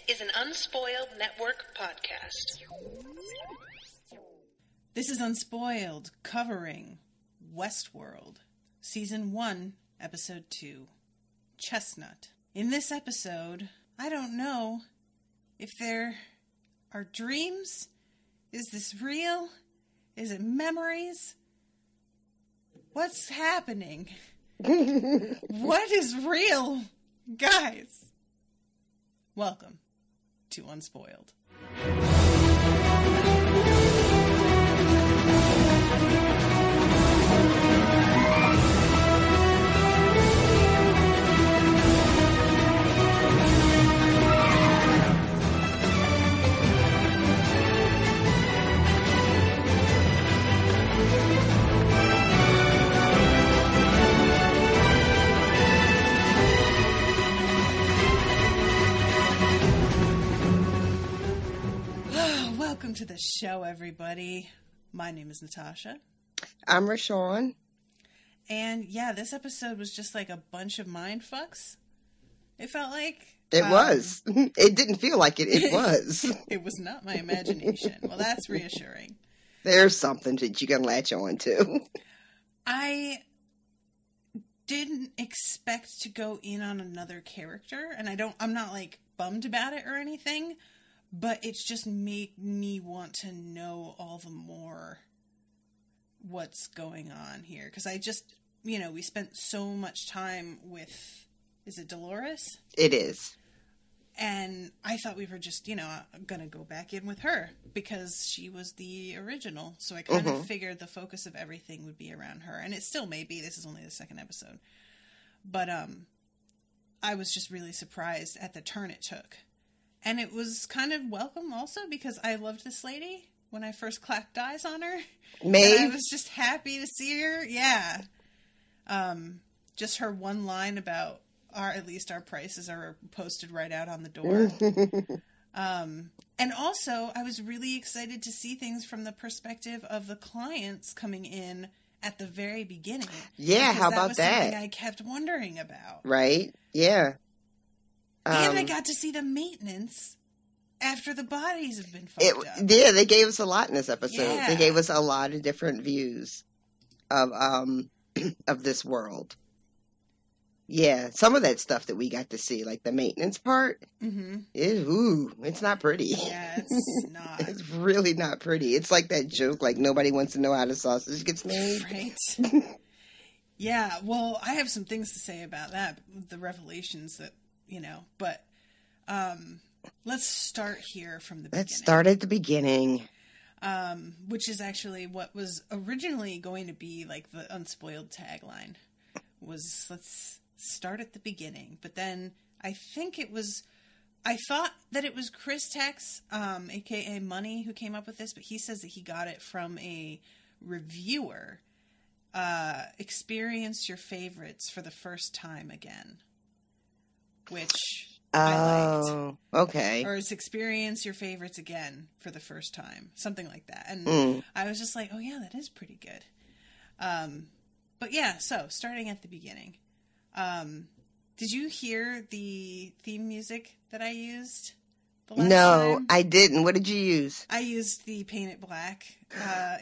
is an Unspoiled Network podcast. This is Unspoiled, covering WestWorld, Season 1, Episode 2, Chestnut. In this episode, I don't know if there are dreams. Is this real? Is it memories? What's happening? What is real? Guys, welcome to Unspoiled. Welcome to the show, everybody. My name is Natasha. I'm Rashawn. And yeah, this episode was just like a bunch of mind fucks. It felt like. It was. It didn't feel like it. It was. It was not my imagination. Well, that's reassuring. There's something that you can latch on to. I didn't expect to go in on another character, and I'm not like bummed about it or anything. But it's just made me want to know all the more what's going on here. Because I just, we spent so much time with, is it Dolores? It is. And I thought we were just, going to go back in with her because she was the original. So I kind of figured the focus of everything would be around her. And it still may be. This is only the second episode. But I was just really surprised at the turn it took. And it was kind of welcome also because I loved this lady when I first clapped eyes on her. Maeve? And I was just happy to see her. Yeah. Just her one line about at least our prices are posted right out on the door. And also I was really excited to see things from the perspective of the clients coming in at the very beginning. Yeah, how about that? That was something I kept wondering about. Right? Yeah. And I got to see the maintenance after the bodies have been fucked up. Yeah, they gave us a lot in this episode. Yeah. They gave us a lot of different views of of this world. Yeah, some of that stuff that we got to see, like the maintenance part, it's not pretty. Yeah, it's not. It's really not pretty. It's like that joke, like nobody wants to know how the sausage gets made. Right. Yeah, well, I have some things to say about that, the revelations that, but let's start here from the beginning. Let's start at the beginning. Which is actually what was originally going to be like the Unspoiled tagline was let's start at the beginning. But then I thought that it was Chris Tex, aka Money, who came up with this, but he says that he got it from a reviewer. Experience your favorites for the first time again. Which I liked. Okay. Or it's experience your favorites again for the first time. Something like that. And I was just like, oh yeah, that is pretty good. But yeah, so starting at the beginning. Did you hear the theme music that I used the last time? I didn't. What did you use? I used the Paint It Black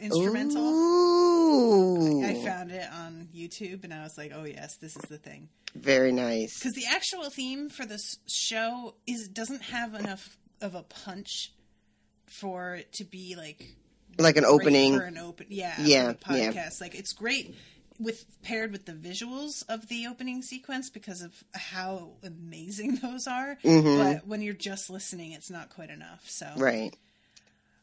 instrumental. Ooh. I found it on YouTube and I was like, oh yes, this is the thing. Very nice. Because the actual theme for this show doesn't have enough of a punch for it to be like an opening for an open, yeah, for the podcast. Yeah. Like it's great paired with the visuals of the opening sequence because of how amazing those are. Mm-hmm. But when you're just listening, it's not quite enough. So right.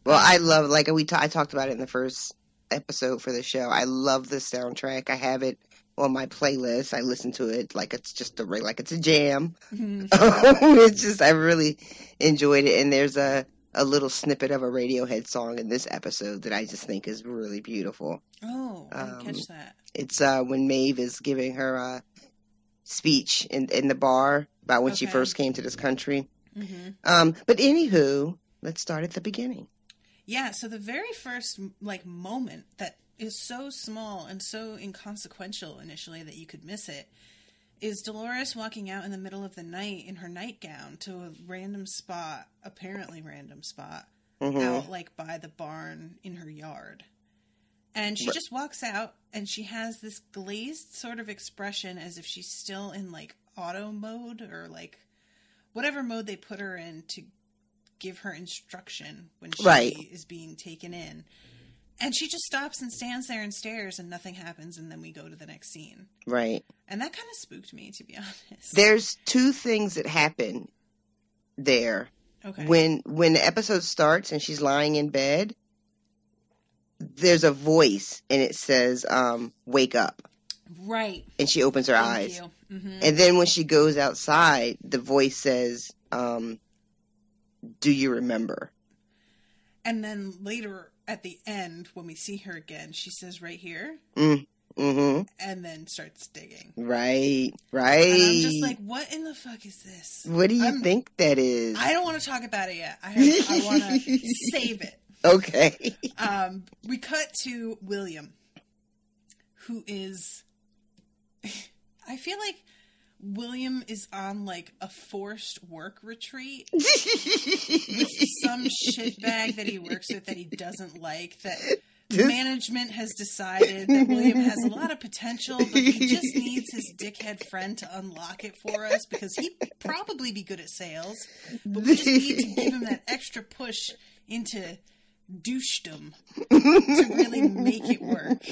Well, I love I talked about it in the first episode for the show. I love the soundtrack. I have it on my playlist. I listen to it like it's just like it's a jam. Mm-hmm. It's just I really enjoyed it. And there's a little snippet of a Radiohead song in this episode that I just think is really beautiful. Oh, I didn't catch that. It's when Maeve is giving her speech in the bar about when she first came to this country. Mm-hmm. But anywho, let's start at the beginning. Yeah, so the very first moment that is so small and so inconsequential initially that you could miss it is Dolores walking out in the middle of the night in her nightgown to a random spot, apparently random spot, out like by the barn in her yard. And she just walks out and she has this glazed sort of expression as if she's still in like auto mode or like whatever mode they put her in to give her instruction when she is being taken in. And she just stops and stands there and stares and nothing happens, and then we go to the next scene. Right. And that kind of spooked me, to be honest. There's two things that happen there. Okay. When the episode starts and she's lying in bed, there's a voice and it says, wake up. Right. And she opens her eyes. Thank you. Mm-hmm. And then when she goes outside, the voice says, do you remember? And then later at the end, when we see her again, she says right here. Mm-hmm. And then starts digging. Right. And I'm just like, what in the fuck is this? What do you think that is? I don't want to talk about it yet. I want to save it. Okay. We cut to William, who is... I feel like William is on like a forced work retreat with some shitbag that he works with that he doesn't like, that management has decided that William has a lot of potential, but he just needs his dickhead friend to unlock it for us because he'd probably be good at sales, but we just need to give him that extra push into douchedom to really make it work.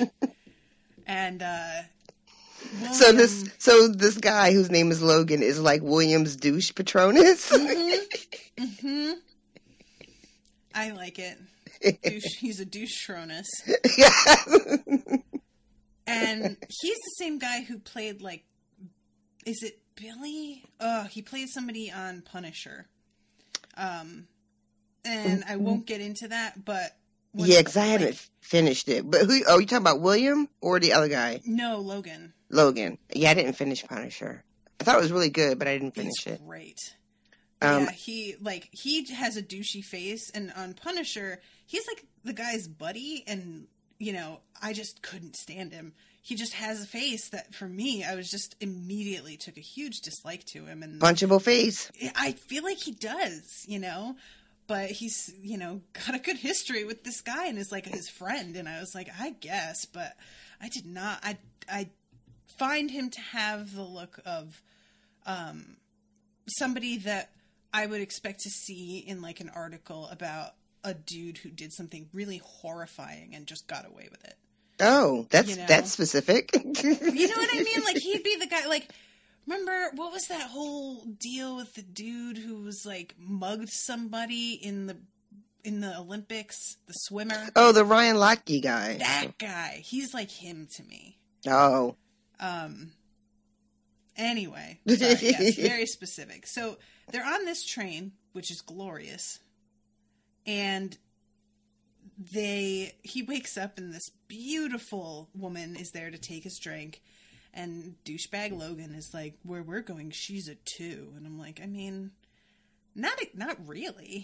And William... So this guy whose name is Logan is like William's douche patronus. Mm-hmm. Mm-hmm. I like it. He's a douche-tronus. And he's the same guy who played like, is it Billy? Oh, he played somebody on Punisher. And I won't get into that, but because I haven't finished it. But who? Oh, you talking about William or the other guy? No, Logan. Yeah, I didn't finish Punisher. I thought it was really good, but I didn't finish it. Great. Yeah, he has a douchey face, and on Punisher, he's like the guy's buddy, and I just couldn't stand him. He just has a face that, for me, I was just immediately took a huge dislike to him. And punchable face. I feel like he does, but he's, got a good history with this guy and is like his friend. And I was like, I guess, but I did not. I find him to have the look of somebody that I would expect to see in like an article about a dude who did something really horrifying and just got away with it. Oh, that's specific. You know what I mean? Like, he'd be the guy, like, remember, what was that whole deal with the dude who was, like, mugged somebody in the Olympics, the swimmer? Oh, the Ryan Lochte guy. That guy. He's like him to me. Oh. Anyway. Sorry, yes, very specific. So, they're on this train, which is glorious, and he wakes up and this beautiful woman is there to take his drink, and douchebag Logan is like, where we're going, she's a 2. And I'm like, I mean, not really.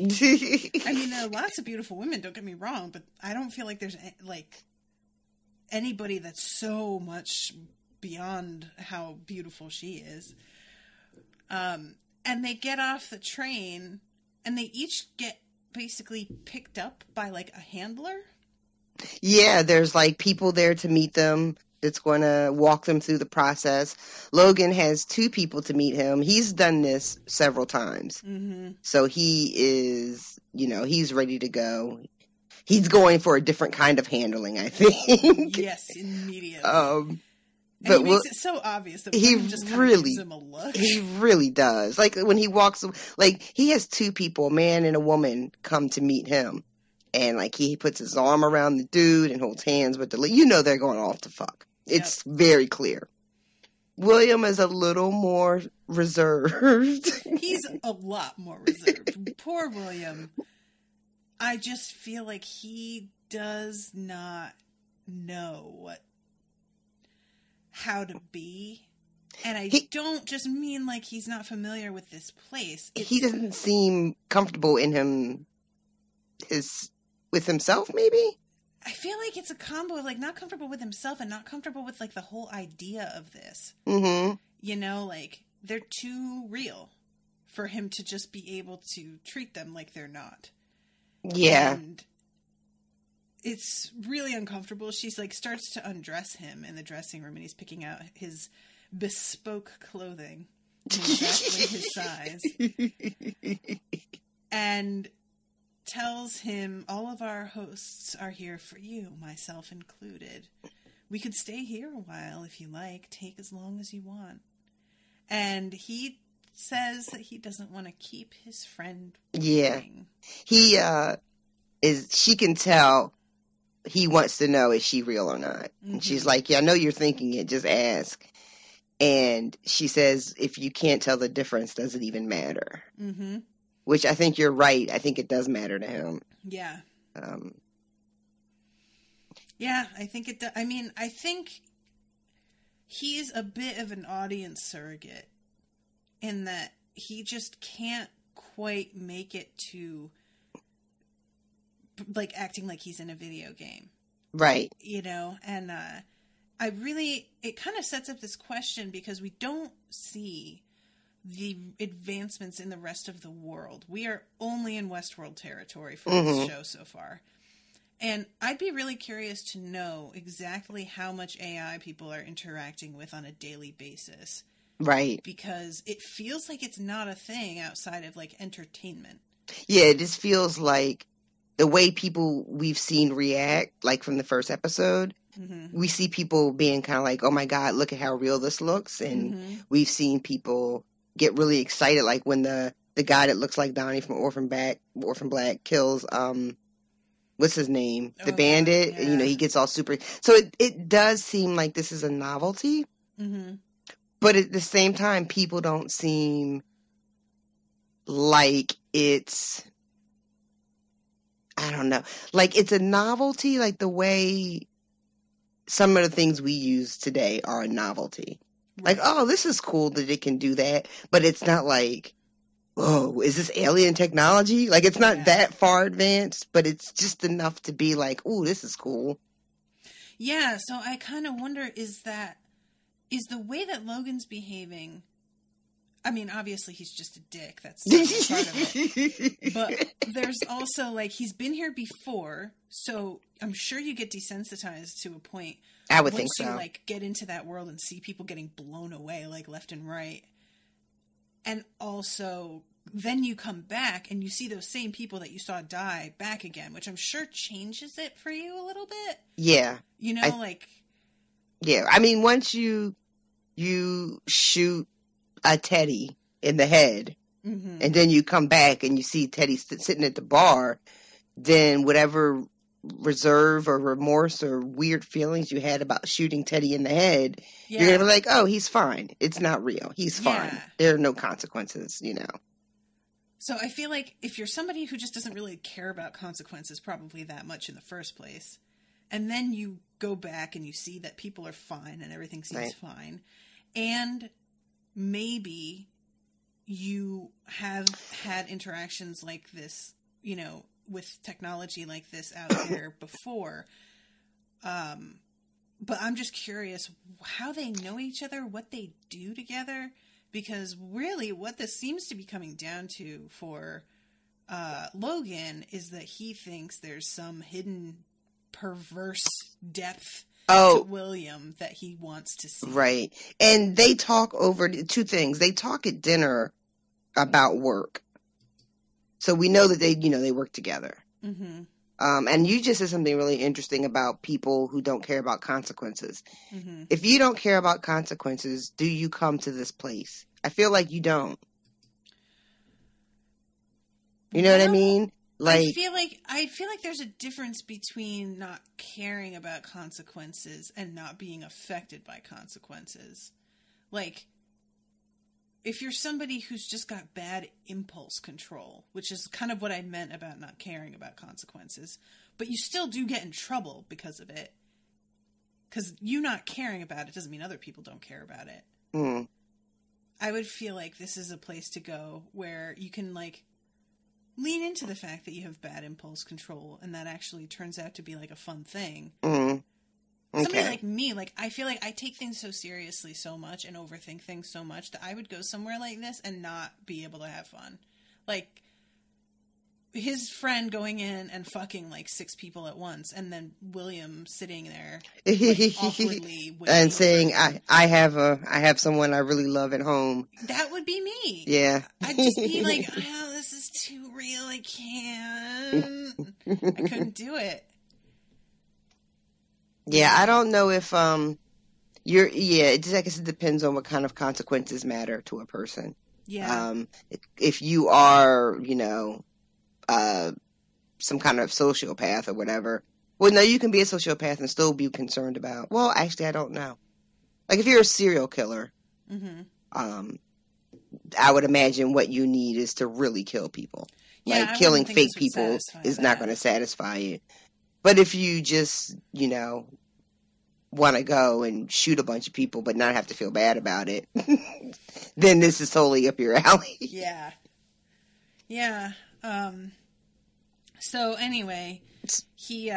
I mean, there are lots of beautiful women, don't get me wrong, but I don't feel like there's like anybody that's so much beyond how beautiful she is. And they get off the train and they each get basically picked up by like a handler. Yeah, there's like people there to meet them that's going to walk them through the process. Logan has 2 people to meet him. He's done this several times. Mm-hmm. So he is, he's ready to go. He's going for a different kind of handling, I think. Yes, immediately. But he makes it so obvious that he just kind of gives him a look. He really does. Like when he walks, like he has 2 people, a man and a woman, come to meet him, and like he puts his arm around the dude and holds hands with they're going off to fuck. It's very clear. William is a little more reserved. He's a lot more reserved. Poor William. I just feel like he does not know how to be. And I don't just mean like he's not familiar with this place. He doesn't seem comfortable in with himself, maybe? I feel like it's a combo of like not comfortable with himself and not comfortable with like the whole idea of this. Mm-hmm. You know, like, they're too real for him to just be able to treat them like they're not. Yeah. And it's really uncomfortable. She's like, starts to undress him in the dressing room, and he's picking out his bespoke clothing in exactly his size. And tells him, all of our hosts are here for you, myself included. We could stay here a while if you like. Take as long as you want. And he says that he doesn't want to keep his friend waiting. He she can tell he wants to know, is she real or not? Mm-hmm. And she's like, yeah, I know you're thinking it, just ask. And she says, if you can't tell the difference, does it even matter? Mm-hmm. Which I think you're right. I think it does matter to him. Yeah. Yeah, I think it does. I mean, I think he's a bit of an audience surrogate in that he just can't quite make it to, like, acting like he's in a video game. Right. You know, and it kind of sets up this question because we don't see the advancements in the rest of the world. We are only in WestWorld territory for this show so far. And I'd be really curious to know exactly how much AI people are interacting with on a daily basis. Right. Because it feels like it's not a thing outside of, like, entertainment. Yeah, it just feels like the way people we've seen react, like from the first episode, we see people being kind of like, oh my God, look at how real this looks. And we've seen people get really excited, like when the guy that looks like Donnie from Orphan Black kills, what's his name? The bandit. Yeah. And, you know, he gets all super. So it does seem like this is a novelty. Mm-hmm. But at the same time, people don't seem like it's, I don't know, like it's a novelty, like the way some of the things we use today are a novelty. Right. Like, oh, this is cool that it can do that. But it's not like, oh, is this alien technology? Like, it's not that far advanced, but it's just enough to be like, oh, this is cool. Yeah, so I kind of wonder, is the way that Logan's behaving, I mean, obviously he's just a dick, that's part of it, but there's also, like, he's been here before, so I'm sure you get desensitized to a point. I would think so. Once you, like, get into that world and see people getting blown away, like, left and right. And also, then you come back and you see those same people that you saw die back again, which I'm sure changes it for you a little bit. Yeah. You know, like... Yeah, I mean, once you shoot a Teddy in the head, and then you come back and you see Teddy sitting at the bar, then whatever reserve or remorse or weird feelings you had about shooting Teddy in the head, you're going to be like, oh, he's fine. It's not real. He's fine. There are no consequences, you know. So I feel like if you're somebody who just doesn't really care about consequences probably that much in the first place, and then you go back and you see that people are fine and everything seems fine, and maybe you have had interactions like this, you know, with technology like this out there before. But I'm just curious how they know each other, what they do together, because really what this seems to be coming down to for Logan is that he thinks there's some hidden perverse depth to William that he wants to see. Right. And they talk over two things. They talk at dinner about work. So we know that they work together. Mm-hmm. And you just said something really interesting about people who don't care about consequences. Mm-hmm. If you don't care about consequences, do you come to this place? I feel like you don't. You know what I mean? Like, I feel like there's a difference between not caring about consequences and not being affected by consequences. Like, if you're somebody who's just got bad impulse control, which is kind of what I meant about not caring about consequences, but you still do get in trouble because of it. Because you not caring about it doesn't mean other people don't care about it. Mm. I would feel like this is a place to go where you can, like, lean into the fact that you have bad impulse control, and that actually turns out to be like a fun thing. Mm-hmm. Somebody Okay. like me, like, I feel like I take things so seriously so much and overthink things so much that I would go somewhere like this and not be able to have fun. Like, his friend going in and fucking like 6 people at once, and then William sitting there like, awkwardly waiting and saying, for him. I have someone I really love at home. That would be me. Yeah. I'd just be like, oh, this is too real. I can't. I couldn't do it. Yeah, I don't know if it just, I guess it depends on what kind of consequences matter to a person. Yeah. If you are, some kind of sociopath or whatever, well, no, you can be a sociopath and still be concerned about, well, actually, I don't know. Like, if you're a serial killer, I would imagine what you need is to really kill people. Yeah, like, I killing wouldn't think fake this would people satisfy is that. not going to satisfy you. But if you just, want to go and shoot a bunch of people but not have to feel bad about it, then this is totally up your alley. Yeah. Yeah. So anyway, he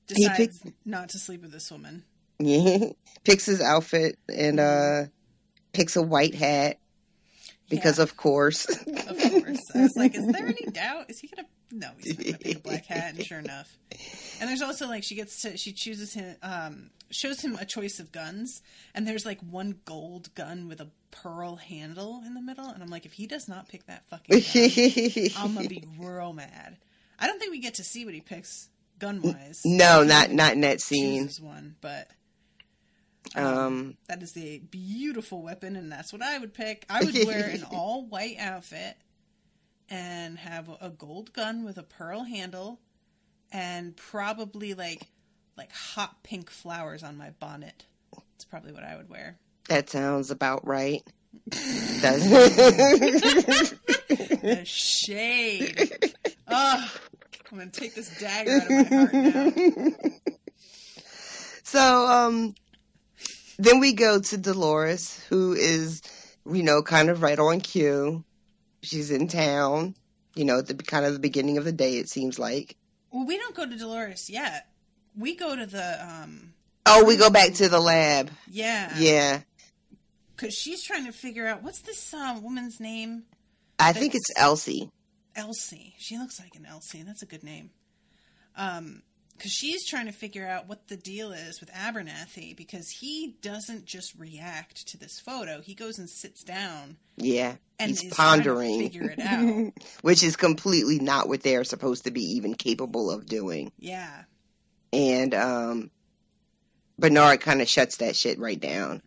decides not to sleep with this woman. Yeah. Picks his outfit and picks a white hat because of course. Of course. I was like, is there any doubt? Is he gonna? No, he's not gonna pick a black hat. And sure enough. And there's also like she chooses him, shows him a choice of guns, and there's like one gold gun with a pearl handle in the middle, and I'm like, if he does not pick that fucking gun, I'm gonna be real mad. I don't think we get to see what he picks gun wise. No, not in that scene. Chooses one, but that is a beautiful weapon, and that's what I would pick. I would wear an all white outfit and have a gold gun with a pearl handle, and probably like hot pink flowers on my bonnet. That's probably what I would wear. That sounds about right. The shade. Oh, I'm gonna take this dagger out of my heart now. So, then we go to Dolores, who is, kind of right on cue. She's in town, at the kind of the beginning of the day, it seems like. Well, we don't go to Dolores yet. We go to the, we go back to the lab. Yeah. Yeah. Because she's trying to figure out, what's this woman's name? I think it's Elsie. Elsie. She looks like an Elsie. That's a good name. Because she's trying to figure out what the deal is with Abernathy, because he doesn't just react to this photo. He goes and sits down. Yeah. And he's is pondering. trying to figure it out. Which is completely not what they're supposed to be even capable of doing. Yeah. And Bernard kind of shuts that shit right down.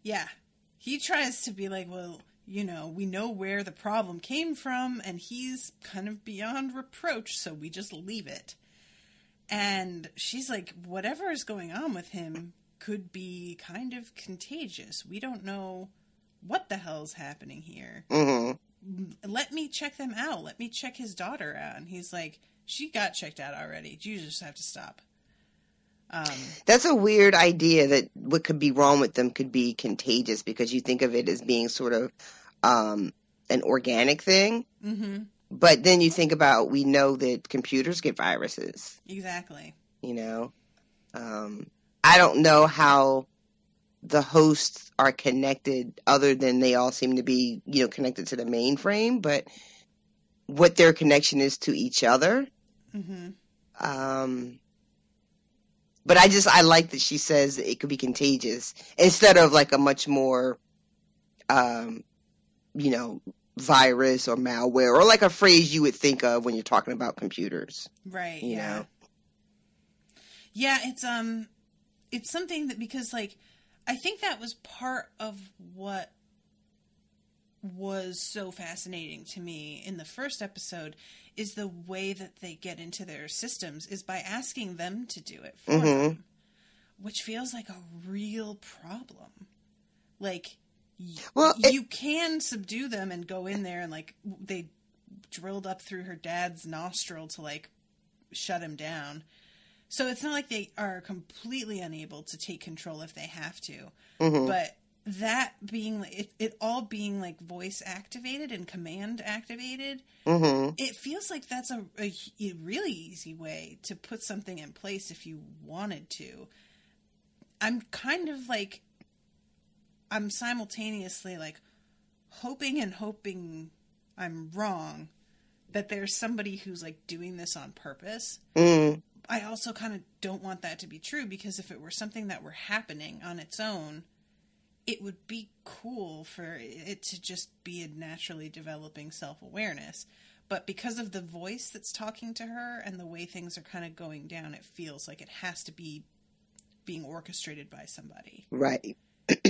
Yeah. He tries to be like, well, we know where the problem came from, and he's kind of beyond reproach, so we just leave it. And she's like, whatever is going on with him could be kind of contagious. We don't know what the hell's happening here. Mm-hmm. Let me check them out. Let me check his daughter out. And he's like, she got checked out already. You just have to stop. That's a weird idea that what could be wrong with them could be contagious, because you think of it as being sort of an organic thing. Mm-hmm. But then you think about, we know that computers get viruses. Exactly. I don't know how the hosts are connected other than they all seem to be, connected to the mainframe, but what their connection is to each other. Mm-hmm. But I like that she says it could be contagious instead of like a much more, virus or malware, or like a phrase you would think of when you're talking about computers. Right. You know? Yeah, it's something that, because like, I think that was part of what was so fascinating to me in the first episode, is the way that they get into their systems is by asking them to do it for them, which feels like a real problem. Like, you can subdue them and go in there and like they drilled up through her dad's nostril to like shut him down. So it's not like they are completely unable to take control if they have to. Mm-hmm. But that being it all being like voice activated and command activated, it feels like that's a really easy way to put something in place if you wanted to. I'm kind of like, I'm simultaneously like hoping I'm wrong, that there's somebody who's like doing this on purpose. Mm. I also kind of don't want that to be true, because if it were something that were happening on its own, it would be cool for it to just be a naturally developing self-awareness. But because of the voice that's talking to her and the way things are kind of going down, it feels like it has to be being orchestrated by somebody. Right.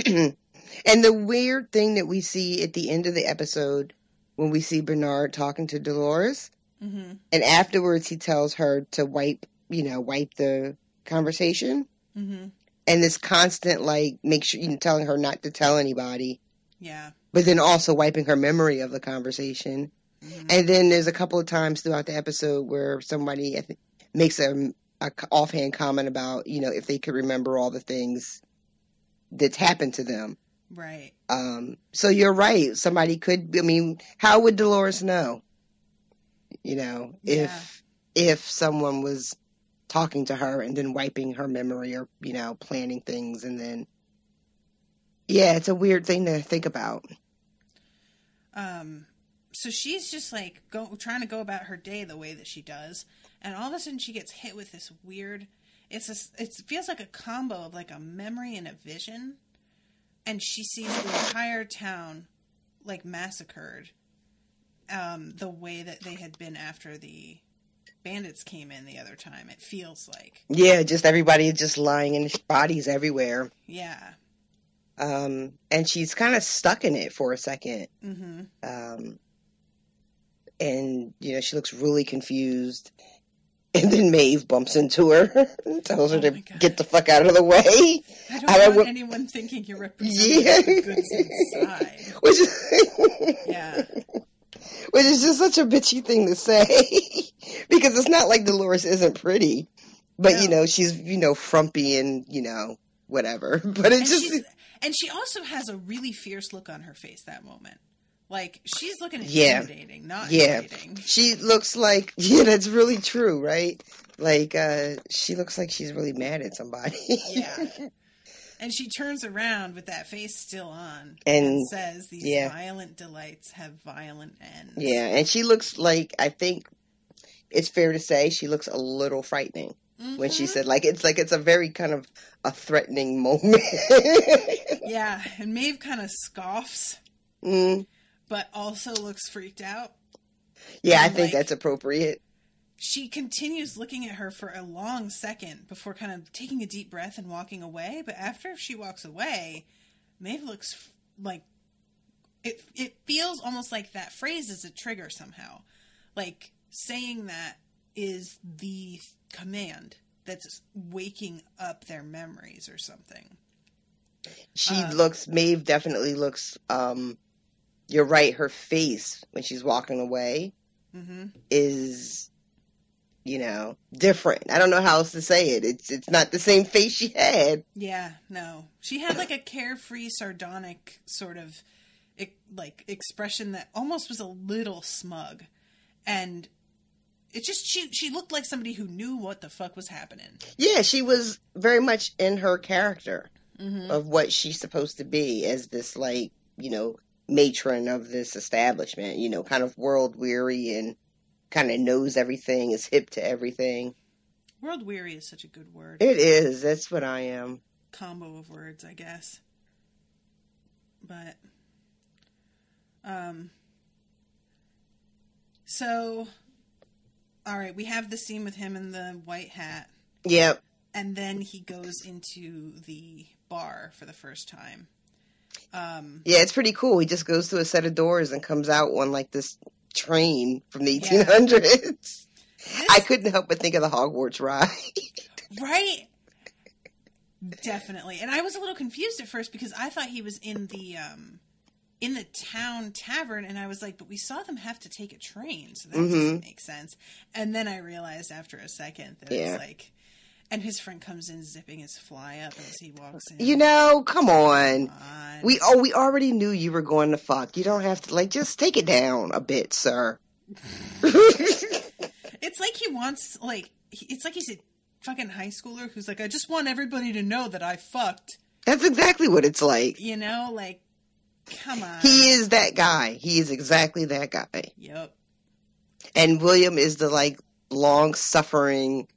And the weird thing that we see at the end of the episode, when we see Bernard talking to Dolores, mm-hmm. and afterwards he tells her to wipe the conversation. Mm-hmm. And this constant, like, make sure, telling her not to tell anybody. Yeah. But then also wiping her memory of the conversation. Mm-hmm. And then there's a couple of times throughout the episode where somebody makes a offhand comment about, if they could remember all the things that's happened to them. Right. So you're right. Somebody could, how would Dolores know? If someone was talking to her and then wiping her memory or, planning things, and then, yeah, it's a weird thing to think about. So she's just like trying to go about her day the way that she does, and all of a sudden she gets hit with this weird, it feels like a combo of like a memory and a vision, and she sees the entire town like massacred, the way that they had been after the bandits came in the other time. It feels like, yeah, just everybody just lying in bodies everywhere. Yeah. And she's kind of stuck in it for a second. Mm-hmm. And she looks really confused, and then Maeve bumps into her and tells her to get the fuck out of the way. I don't want anyone thinking you're representing the goods inside. Yeah. Which is just such a bitchy thing to say. Because it's not like Dolores isn't pretty. But, no. She's, frumpy and, whatever. But it's just... And she also has a really fierce look on her face that moment. Like, she's looking intimidating, not invading. She looks like... Yeah, that's really true, right? Like, she looks like she's really mad at somebody. Yeah. And she turns around with that face still on and says, these violent delights have violent ends. Yeah, and she looks like, I think it's fair to say, she looks a little frightening. Mm-hmm. When she said, it's a very kind of a threatening moment. Yeah, and Maeve kind of scoffs, but also looks freaked out. Yeah, and I think that's appropriate. She continues looking at her for a long second before kind of taking a deep breath and walking away. But after she walks away, Maeve looks like it feels almost like that phrase is a trigger somehow. Like saying that is the command that's waking up their memories or something. Maeve definitely looks, you're right, her face when she's walking away is... different. I don't know how else to say it. It's not the same face she had. Yeah, no. She had like a carefree, sardonic sort of expression that almost was a little smug. And it just, she looked like somebody who knew what the fuck was happening. Yeah, she was very much in her character of what she's supposed to be as this matron of this establishment, kind of world weary and kind of knows everything, is hip to everything. World weary is such a good word. It is. That's what I am. Combo of words, I guess. But, so, all right, we have the scene with him in the white hat. Yep. And then he goes into the bar for the first time. Yeah, it's pretty cool. He just goes through a set of doors and comes out on this train from the 1800s. I couldn't help but think of the Hogwarts ride. Right? Definitely. And I was a little confused at first because I thought he was in the town tavern, and I was like, but we saw them have to take a train, so that doesn't make sense. And then I realized after a second that it's like, and his friend comes in zipping his fly up as he walks in. Come on. We already knew you were going to fuck. You don't have to, just take it down a bit, sir. It's like he wants, it's like he's fucking high schooler who's like, I just want everybody to know that I fucked. That's exactly what it's like. You know, like, come on. He is that guy. He is exactly that guy. Yep. And William is the, like, long-suffering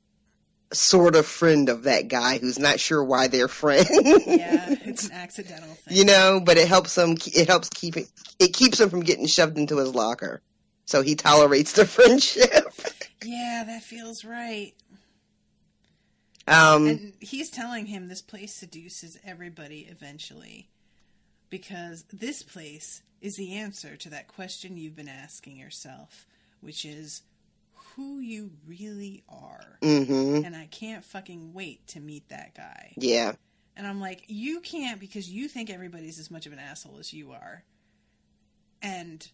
sort of friend of that guy who's not sure why they're friends. Yeah, it's an accidental thing. You know, but it helps him, it keeps him from getting shoved into his locker. So he tolerates the friendship. Yeah, that feels right. And he's telling him this place seduces everybody eventually. Because this place is the answer to that question you've been asking yourself, which is who you really are. Mm-hmm. And I can't fucking wait to meet that guy. Yeah. And I'm like, you can't because you think everybody's as much of an asshole as you are. And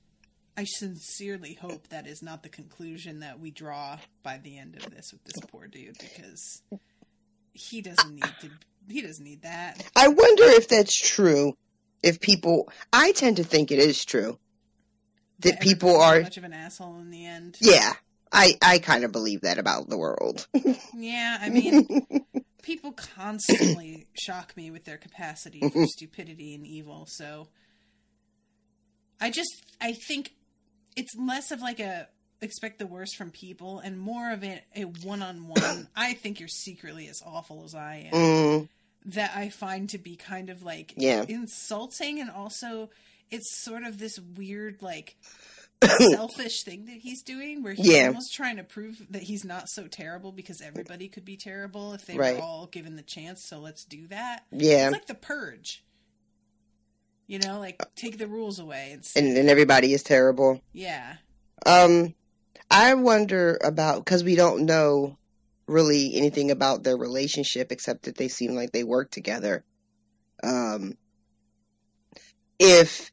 I sincerely hope that is not the conclusion that we draw by the end of this with this poor dude, because he doesn't need that. I wonder if that's true. I tend to think it is true. That people are much of an asshole in the end. Yeah. I kind of believe that about the world. Yeah, I mean, people constantly shock me with their capacity for stupidity and evil, so I think it's less of like a expect the worst from people and more of a one-on-one, I think you're secretly as awful as I am, that I find to be kind of like insulting, and also it's sort of this weird like selfish thing that he's doing where he's almost trying to prove that he's not so terrible because everybody could be terrible if they were all given the chance, so let's do that. It's like the Purge. You know, like take the rules away and then everybody is terrible. Yeah. I wonder about, because we don't know really anything about their relationship except that they seem like they work together. If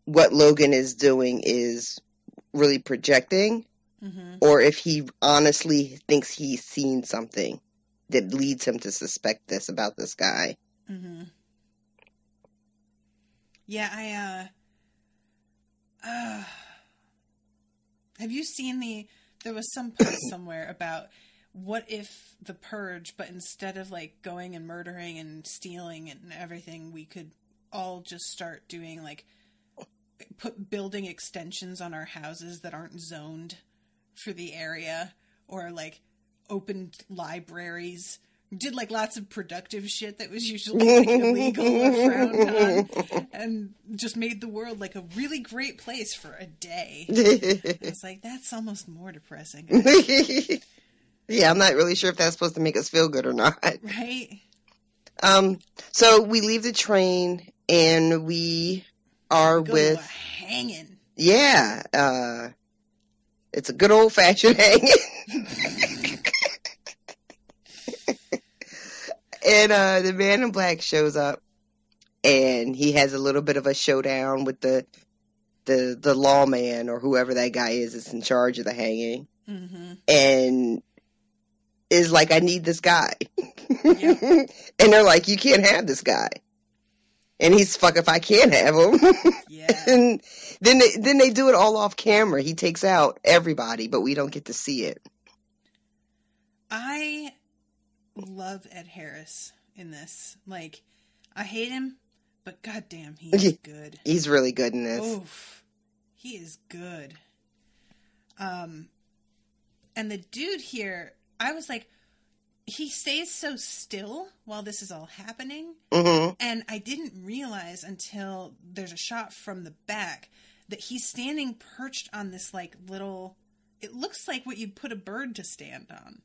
what Logan is doing is really projecting, or if he honestly thinks he's seen something that leads him to suspect this about this guy. Mm-hmm. Yeah, have you seen there was some post somewhere about what if the Purge, but instead of like going and murdering and stealing and everything, we could all just start doing like building extensions on our houses that aren't zoned for the area, or like opened libraries, did like lots of productive shit that was usually like illegal or frowned on, and just made the world like a really great place for a day. It's like, that's almost more depressing. Yeah, I'm not really sure if that's supposed to make us feel good or not. Right? So we leave the train and we are with a hanging. Yeah. It's a good old fashioned hanging. And the man in black shows up and he has a little bit of a showdown with the lawman or whoever that guy is that's in charge of the hanging. Mm-hmm. And is like, I need this guy. Yep. And they're like, you can't have this guy. And he's, fuck if I can't have him. Yeah. And then they do it all off camera. He takes out everybody, but we don't get to see it. I love Ed Harris in this. Like, I hate him, but goddamn, he's good. He's really good in this. Oof. He is good. And the dude here, I was like, he stays so still while this is all happening. Mm-hmm. And I didn't realize until there's a shot from the back that he's standing perched on this like little, it looks like what you'd put a bird to stand on.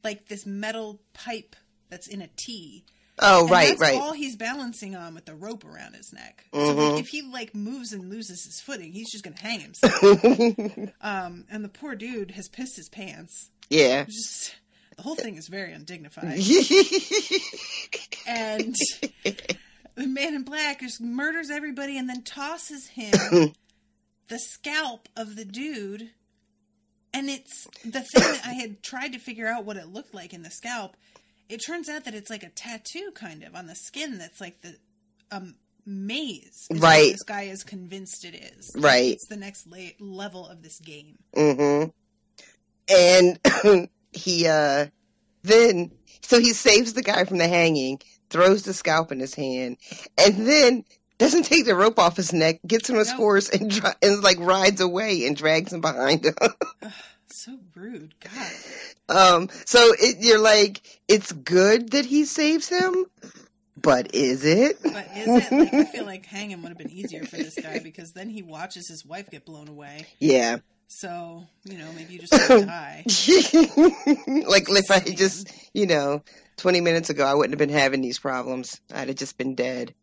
Like this metal pipe that's in a T. Oh, and right. That's all he's balancing on with the rope around his neck. So like, if he like moves and loses his footing, he's just going to hang himself. And the poor dude has pissed his pants. Yeah. Just, the whole thing is very undignified. And the man in black just murders everybody and then tosses him the scalp of the dude. And it's the thing that I had tried to figure out what it looked like in the scalp. It turns out that it's like a tattoo kind of on the skin that's like the maze. Right. This guy is convinced it is. Right. It's the next level of this game. Mm-hmm. And he Then, so he saves the guy from the hanging, throws the scalp in his hand, and then doesn't take the rope off his neck, gets on his horse, and like rides away and drags him behind him. So rude, God. You're like, it's good that he saves him, but is it? But is it? Like, I feel like hanging would have been easier for this guy because then he watches his wife get blown away. Yeah. So, maybe you just want to die. Like, if I just, 20 minutes ago, I wouldn't have been having these problems. I'd have just been dead.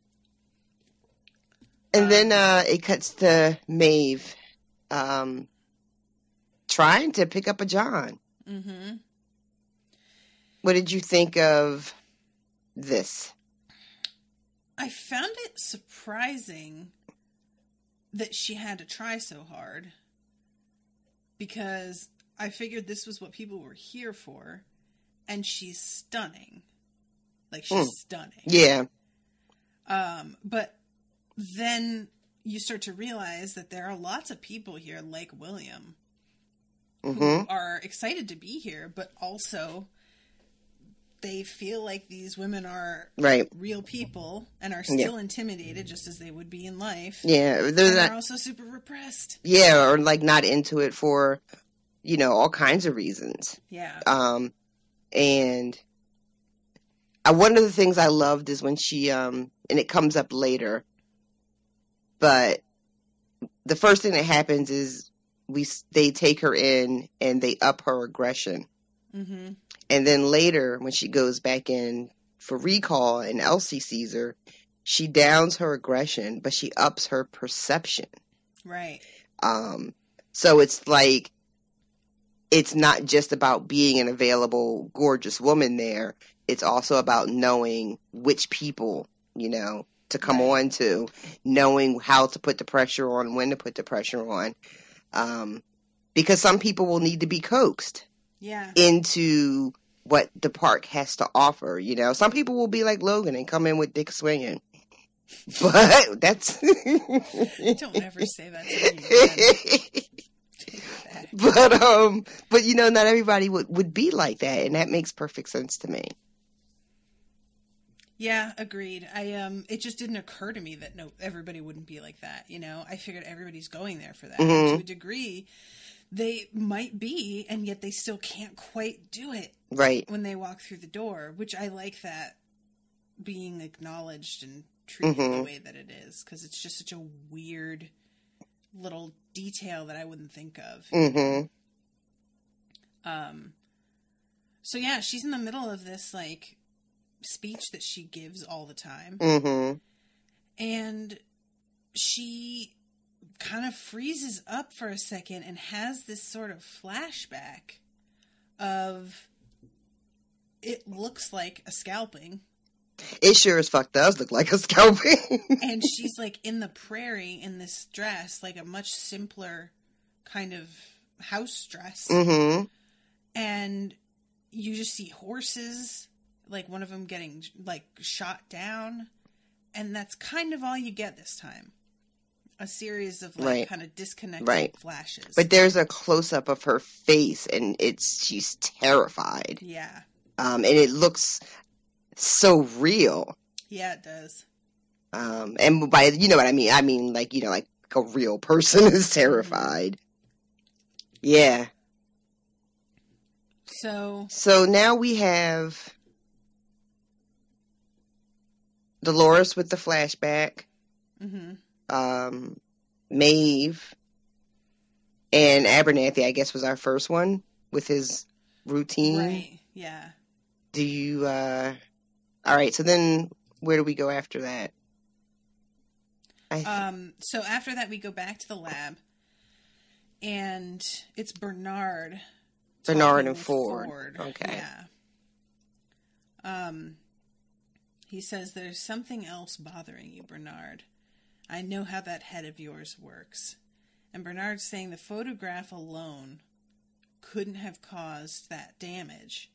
And then it cuts to Maeve trying to pick up a John. Mm-hmm. What did you think of this? I found it surprising that she had to try so hard. Because I figured this was what people were here for. And she's stunning. Like, she's stunning. Yeah. But then you start to realize that there are lots of people here like William who are excited to be here, but also they feel like these women are real people and are still intimidated just as they would be in life. Yeah. They're also super repressed. Yeah, or like not into it for, all kinds of reasons. Yeah. And one of the things I loved is when she, and it comes up later, but the first thing that happens is they take her in and they up her aggression. Mm-hmm. And then later, when she goes back in for recall and Elsie sees her, she downs her aggression, but she ups her perception. Right. So it's like, it's not just about being an available, gorgeous woman there. It's also about knowing which people, to come on to, knowing how to put the pressure on, when to put the pressure on. Because some people will need to be coaxed into what the park has to offer. Some people will be like Logan and come in with dick swinging. But that's... Don't ever say that to me. But not everybody would be like that, and that makes perfect sense to me. Yeah, agreed. It just didn't occur to me that everybody wouldn't be like that. I figured everybody's going there for that. Mm-hmm. To a degree, they might be, and yet they still can't quite do it. Right. When they walk through the door, which I like that being acknowledged and treated the way that it is, because it's just such a weird little detail that I wouldn't think of. Mm-hmm. So yeah, she's in the middle of this, like, speech that she gives all the time. Mm-hmm. And she kind of freezes up for a second and has this sort of flashback of it looks like a scalping. It sure as fuck does look like a scalping. And she's like in the prairie in this dress, like a much simpler kind of house dress. Mm-hmm. And you just see horses, like one of them getting like shot down. And that's kind of all you get this time. A series of like kind of disconnected flashes. But there's a close up of her face and she's terrified. Yeah. And it looks so real. Yeah, it does. And by, you know what I mean? I mean, like, like a real person is terrified. Yeah. So now we have Dolores with the flashback. Mm-hmm. Maeve and Abernathy, I guess, was our first one with his routine. Right, yeah. Do you, all right, so then where do we go after that? So after that, we go back to the lab, and it's Bernard and Ford. Okay. Yeah. He says, "There's something else bothering you, Bernard. I know how that head of yours works." And Bernard's saying the photograph alone couldn't have caused that damage.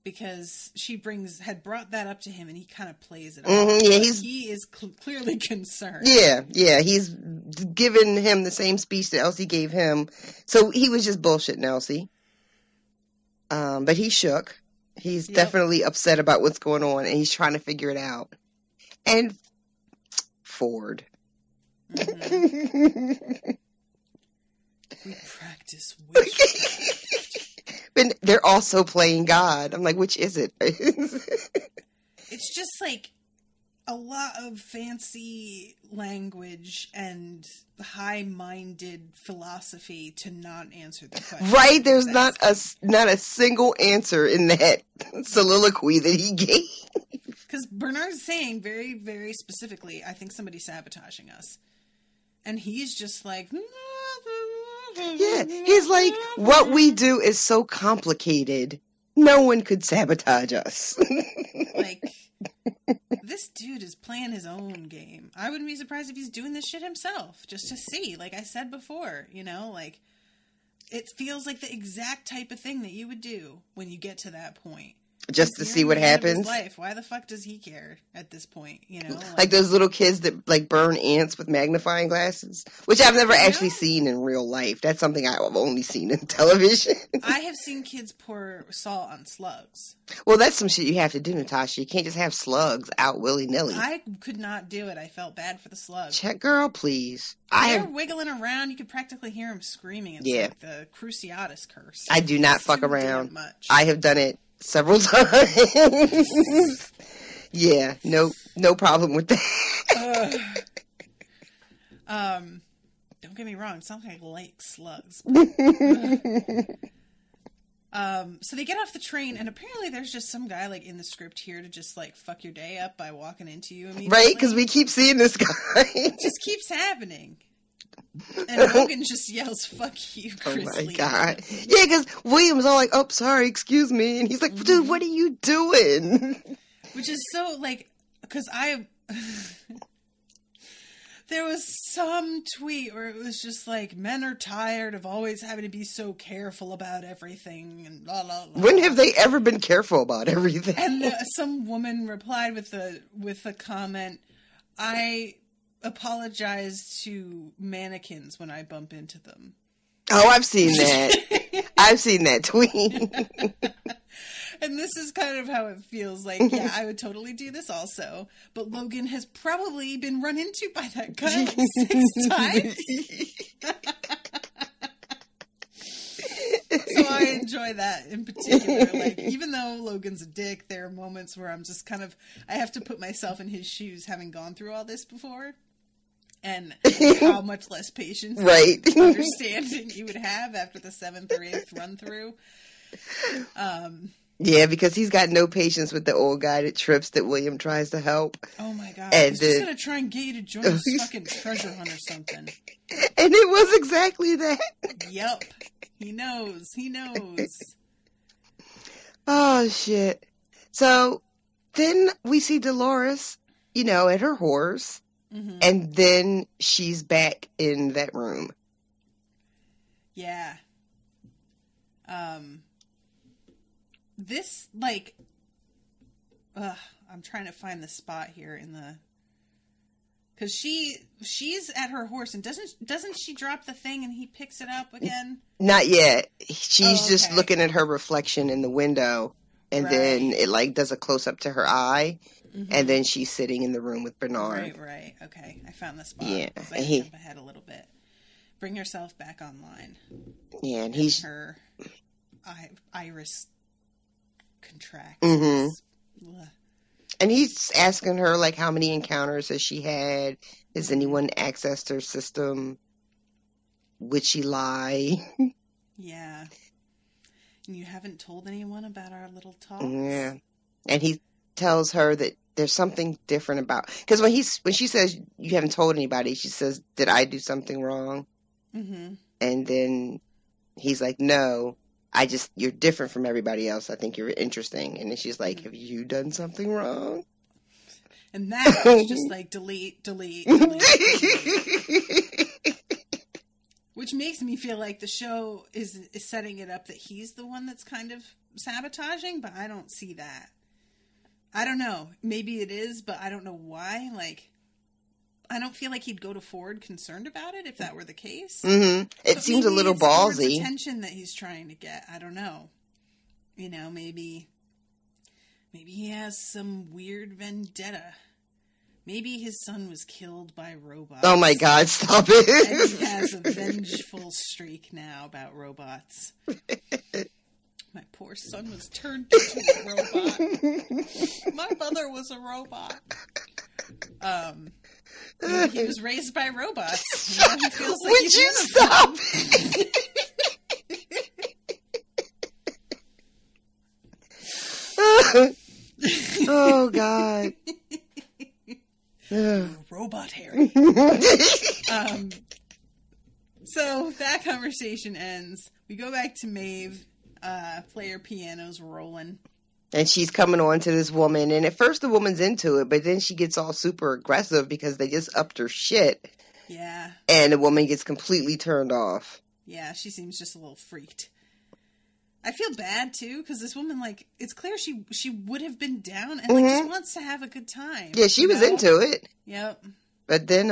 Because she had brought that up to him, and he kind of plays it off. Mm-hmm, yeah, he is clearly concerned. Yeah, he's given him the same speech that Elsie gave him. So he was just bullshitting Elsie. But he shook. He's definitely upset about what's going on, and he's trying to figure it out. And Ford. Mm-hmm. We practice witchcraft. But they're also playing God. I'm like, which is it? It's just like a lot of fancy language and high-minded philosophy to not answer the question. Right? There's not a single answer in that soliloquy that he gave. Because Bernard's saying very, very specifically, I think somebody's sabotaging us. And he's just like... Yeah, he's like, what we do is so complicated, no one could sabotage us. Like, this dude is playing his own game. I wouldn't be surprised if he's doing this shit himself, just to see, like I said before, you know, like, it feels like the exact type of thing that you would do when you get to that point. Just to see what happens. Life. Why the fuck does he care at this point? You know, like those little kids that like burn ants with magnifying glasses, which I've never actually seen in real life. That's something I've only seen in television. I have seen kids pour salt on slugs. Well, that's some shit you have to do, Natasha. You can't just have slugs out willy nilly. I could not do it. I felt bad for the slugs. Check, girl, please. They're wiggling around. You could practically hear them screaming. It's like the Cruciatus curse. I do not fuck around. I have done it several times. Yeah, no problem with that. Don't get me wrong, it sounds like slugs. So they get off the train, and apparently there's just some guy like in the script here to just like fuck your day up by walking into you immediately. Right, because we keep seeing this guy. It just keeps happening. And Logan just yells, "Fuck you, Chris." Oh my God. Yeah, because William's all like, "Oh, sorry, excuse me." And he's like, "Dude, what are you doing?" Which is so, like, because there was some tweet where it was just like, men are tired of always having to be so careful about everything and blah, blah, blah. When have they ever been careful about everything? And some woman replied with the comment, "I apologize to mannequins when I bump into them." Oh, I've seen that. I've seen that tweet. And this is kind of how it feels like. Yeah, I would totally do this also. But Logan has probably been run into by that guy 6 times. So I enjoy that in particular. Like, even though Logan's a dick, there are moments where I'm just kind of, I have to put myself in his shoes, having gone through all this before. And how much less patience and understanding you would have after the 7th or 8th run through. Yeah, because he's got no patience with the old guy that trips that William tries to help. Oh my God. He's just going to try and get you to join this fucking treasure hunt or something. And it was exactly that. Yep. He knows. Oh, shit. So then we see Dolores, at her horse. Mm-hmm. And then she's back in that room. Yeah. This, like, I'm trying to find the spot here in the, because she's at her horse, and doesn't she drop the thing and he picks it up again? Not yet. She's just looking at her reflection in the window, and then it like does a close up to her eye, and then she's sitting in the room with Bernard. Right. Okay, I found the spot. Yeah, I jump ahead a little bit. Bring yourself back online. Yeah, and he's her iris contracts. Mm-hmm. And he's asking her, like, how many encounters has she had? Has anyone accessed her system? Would she lie? Yeah. And you haven't told anyone about our little talks? Yeah. And he tells her that there's something different about... Because when she says, you haven't told anybody, she says, did I do something wrong? Mm-hmm. And then he's like, no. You're different from everybody else. I think you're interesting. And then she's like, have you done something wrong? And that was just like, delete. Which makes me feel like the show is setting it up that he's the one that's kind of sabotaging, but I don't see that. I don't know. Maybe it is, but I don't know why. Like, I don't feel like he'd go to Ford concerned about it if that were the case. Mm-hmm. It seems a little ballsy. Ford's attention that he's trying to get. I don't know. Maybe Maybe he has some weird vendetta. Maybe his son was killed by robots. Oh my God, stop And it. he has a vengeful streak now about robots. My poor son was turned into a robot. My mother was a robot. Maybe he was raised by robots. Now he feels like Would he's you one of stop? them. Oh God. Robot Harry. So that conversation ends. We go back to Maeve. Player piano's rolling. And she's coming on to this woman, and at first the woman's into it, but then she gets all super aggressive because they just upped her shit. Yeah. And the woman gets completely turned off. Yeah, she seems just a little freaked. I feel bad too, because this woman, like, it's clear she would have been down and like just wants to have a good time. Yeah, she was into it. Yep. But then,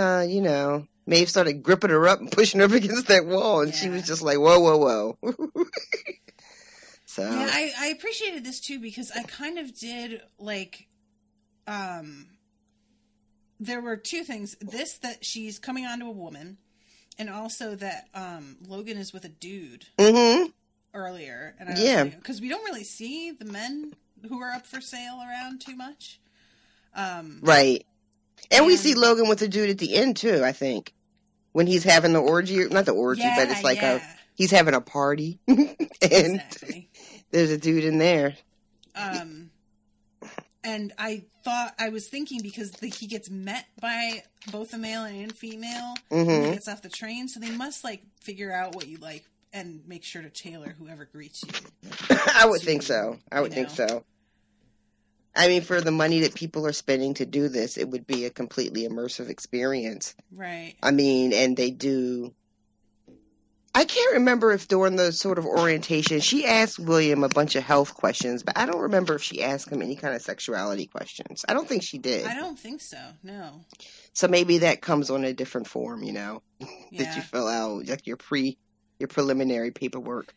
Maeve started gripping her up and pushing her up against that wall, and she was just like, whoa, whoa, whoa. So yeah, I appreciated this too, because I kind of did, like, there were two things. This, that she's coming onto a woman, and also that Logan is with a dude earlier. And I was because we don't really see the men who are up for sale around too much. Right. And we see Logan with a dude at the end too, I think. When he's having the orgy, not the orgy, but it's like he's having a party. And exactly. There's a dude in there. And I was thinking, because he gets met by both a male and female when he gets off the train, so they must, like, figure out what you like and make sure to tailor whoever greets you. I would think so. I would think so. I mean, for the money that people are spending to do this, it would be a completely immersive experience. Right. I mean, and they do... I can't remember if during the sort of orientation, she asked William a bunch of health questions, but I don't remember if she asked him any kind of sexuality questions. I don't think she did. I don't think so, no. So maybe that comes on a different form, that you fill out, like your preliminary paperwork.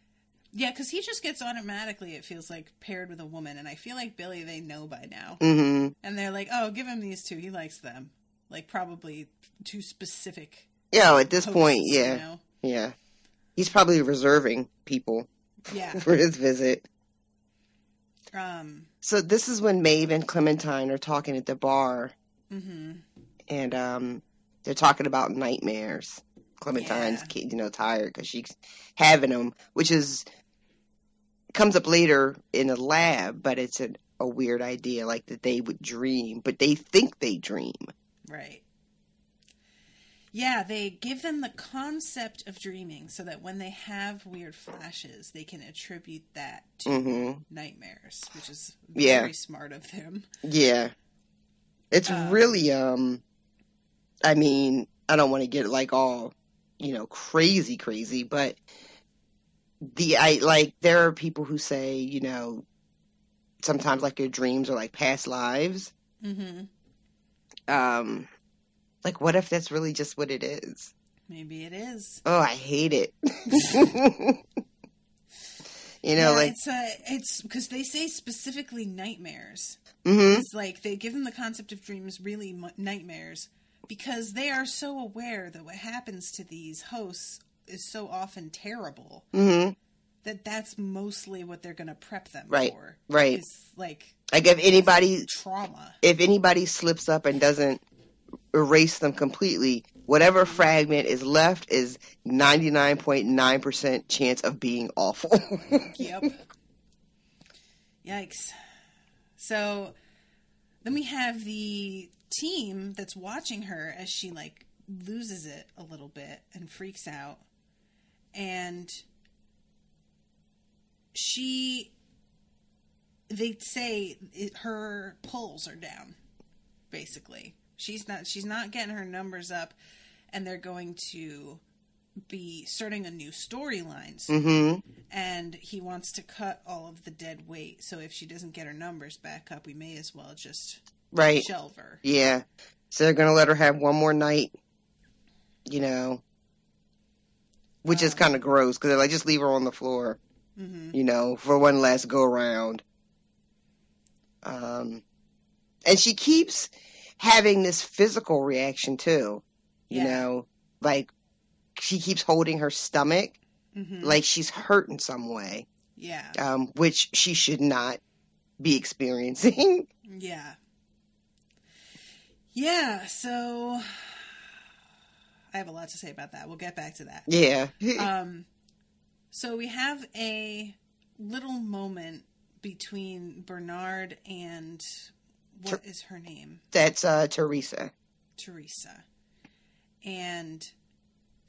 Yeah, because he just gets automatically, it feels like, paired with a woman, and I feel like Billy, they know by now. Mm-hmm. And they're like, oh, give him these two, he likes them. Like, probably two specific at this hosts, point, yeah. Yeah. He's probably reserving people for his visit. So this is when Maeve and Clementine are talking at the bar. Mm-hmm. And they're talking about nightmares. Clementine's tired because she's having them, which comes up later in a lab, but it's a weird idea, like that they would dream, but they think they dream. Right. Yeah, they give them the concept of dreaming so that when they have weird flashes, they can attribute that to nightmares, which is very smart of them. Yeah. It's really, I mean, I don't want to get like all, crazy, but there are people who say, sometimes like your dreams are like past lives. Mm-hmm. Like, what if that's really just what it is? Maybe it is. Oh, I hate it. It's because they say specifically nightmares. Mm-hmm. It's like they give them the concept of dreams, really nightmares, because they are so aware that what happens to these hosts is so often terrible that's mostly what they're going to prep them for. Right. It's like if anybody trauma. If anybody slips up and doesn't erase them completely, whatever fragment is left is 99.9% chance of being awful. Yep. Yikes. So then we have the team that's watching her as she like loses it a little bit and freaks out, and they say her pulls are down, basically. She's not getting her numbers up, and they're going to be starting a new storyline soon. Mm-hmm. And he wants to cut all of the dead weight, so if she doesn't get her numbers back up, we may as well just shelve her. Yeah. So they're going to let her have one more night, which is kind of gross, because they're like, just leave her on the floor, for one last go-around. And she keeps having this physical reaction too. You know, like she keeps holding her stomach like she's hurt in some way. Yeah. Which she should not be experiencing. Yeah. Yeah, so I have a lot to say about that. We'll get back to that. Yeah. So we have a little moment between Bernard and what is her name? That's Teresa. Teresa. And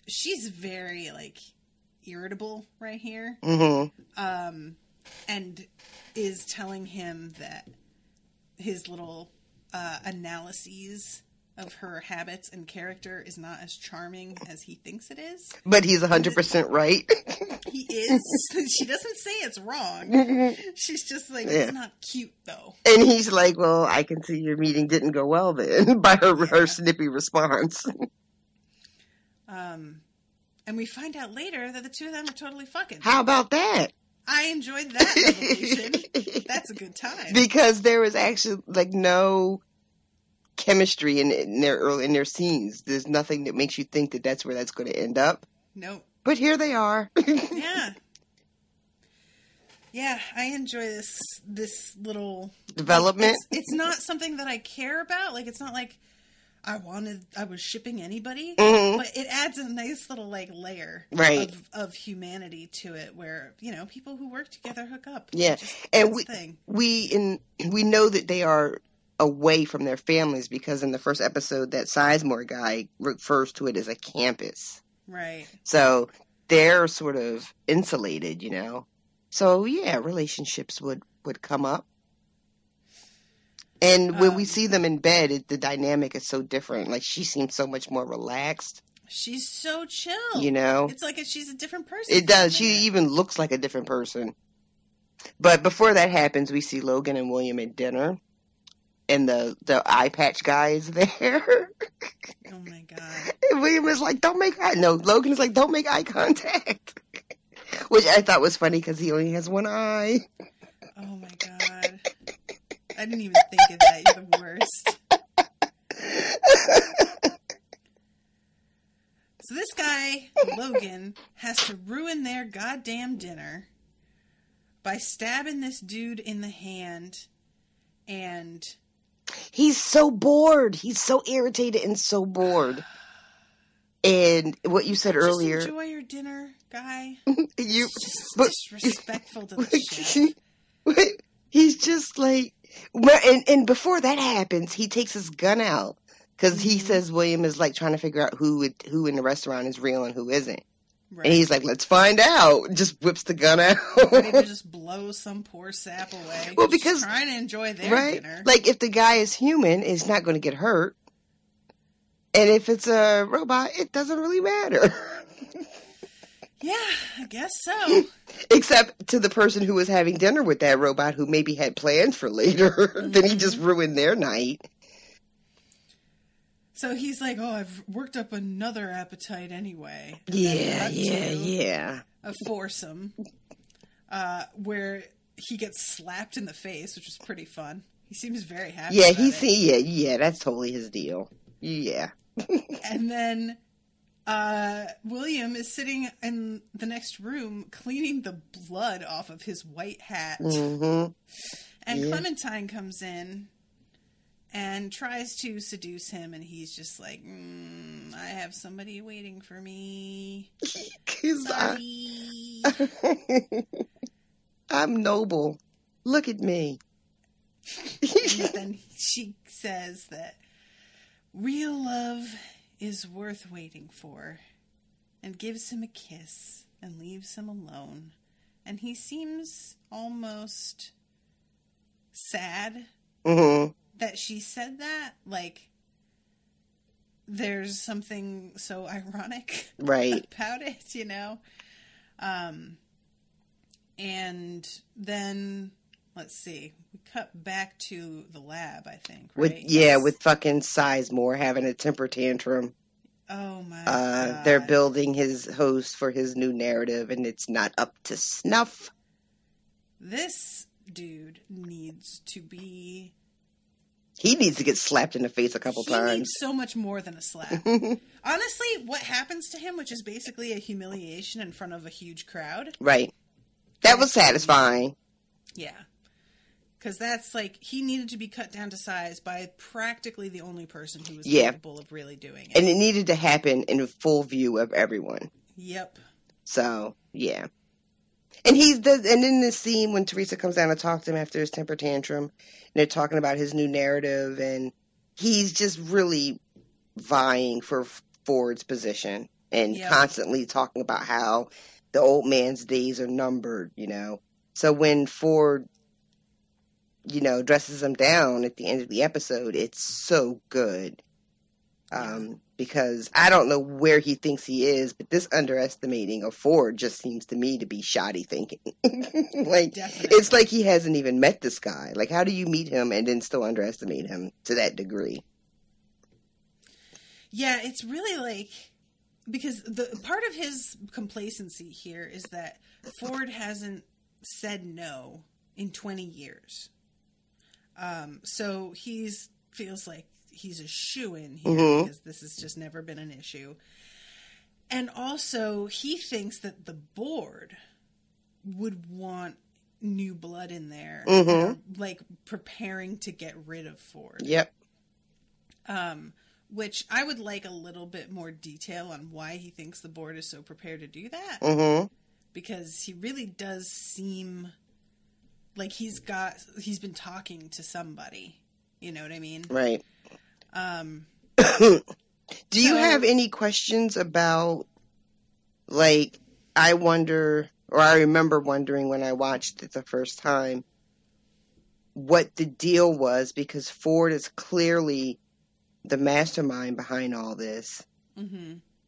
she's very like irritable right here. And is telling him that his little analyses of her habits and character is not as charming as he thinks it is. But he's 100% right. He is. She doesn't say it's wrong. She's just like, it's not cute though. And he's like, well, I can see your meeting didn't go well then, by her snippy response. And we find out later that the two of them are totally fucking. How about that? I enjoyed that revelation. That's a good time. Because there was actually like no chemistry in their scenes. There's nothing that makes you think that that's where that's going to end up. Nope. But here they are. Yeah, I enjoy this little development. Like, it's not something that I care about. Like, it's not like I was shipping anybody, but it adds a nice little like layer of humanity to it, where people who work together hook up. Yeah, and we know that they are away from their families because in the first episode, that Sizemore guy refers to it as a campus. Right. So they're sort of insulated, So yeah, relationships would come up. And when we see them in bed, the dynamic is so different. Like, she seems so much more relaxed. She's so chill. It's like she's a different person. It does. She even looks like a different person. But before that happens, we see Logan and William at dinner. And the eye patch guy is there. Oh, my God. And William is like, Logan is like, don't make eye contact. Which I thought was funny because he only has one eye. Oh, my God. I didn't even think of that. You're the worst. So this guy, Logan, has to ruin their goddamn dinner by stabbing this dude in the hand, and he's so bored. He's so irritated and so bored. And what you said earlier. Just enjoy your dinner, guy. Disrespectful to the chef. He's just like, and before that happens, he takes his gun out because he says William is like trying to figure out who in the restaurant is real and who isn't. Right. And he's like, let's find out. Just whips the gun out. Ready to just blow some poor sap away. Well, because trying to enjoy their dinner. Like, if the guy is human, it's not going to get hurt. And if it's a robot, it doesn't really matter. Yeah, I guess so. Except to the person who was having dinner with that robot who maybe had plans for later. Then he just ruined their night. So he's like, I've worked up another appetite anyway. Yeah. A foursome. Where he gets slapped in the face, which is pretty fun. He seems very happy about it. Yeah, that's totally his deal. Yeah. And then William is sitting in the next room cleaning the blood off of his white hat. And Clementine comes in and tries to seduce him, and he's just like, I have somebody waiting for me. Sorry. I'm noble. Look at me. And then she says that real love is worth waiting for, and gives him a kiss and leaves him alone. And he seems almost sad that she said that. Like, there's something so ironic about it, And then, let's see, we cut back to the lab, I think, right? With fucking Sizemore having a temper tantrum. Oh my God. They're building his host for his new narrative, and it's not up to snuff. This dude needs to be... He needs to get slapped in the face a couple times. He needs so much more than a slap. Honestly, what happens to him, which is basically a humiliation in front of a huge crowd. Right. That was satisfying. Yeah. Because that's like, he needed to be cut down to size by practically the only person who was capable of really doing it. And it needed to happen in full view of everyone. Yep. So, yeah. And and in this scene when Teresa comes down to talk to him after his temper tantrum, and they're talking about his new narrative, and he's just really vying for Ford's position and constantly talking about how the old man's days are numbered, you know. So when Ford, you know, dresses him down at the end of the episode, it's so good. Because I don't know where he thinks he is, but this underestimating of Ford just seems to me to be shoddy thinking. Like, definitely. It's like he hasn't even met this guy. Like, how do you meet him and then still underestimate him to that degree? Yeah, it's really like, because the part of his complacency here is that Ford hasn't said no in 20 years. So feels like he's a shoo-in here because this has just never been an issue. And also, he thinks that the board would want new blood in there, like preparing to get rid of Ford. Yep. Which I would like a little bit more detail on why he thinks the board is so prepared to do that. Because he really does seem like he's been talking to somebody. You know what I mean? Right. Do you have any questions about, like, I remember wondering when I watched it the first time, what the deal was, because Ford is clearly the mastermind behind all this.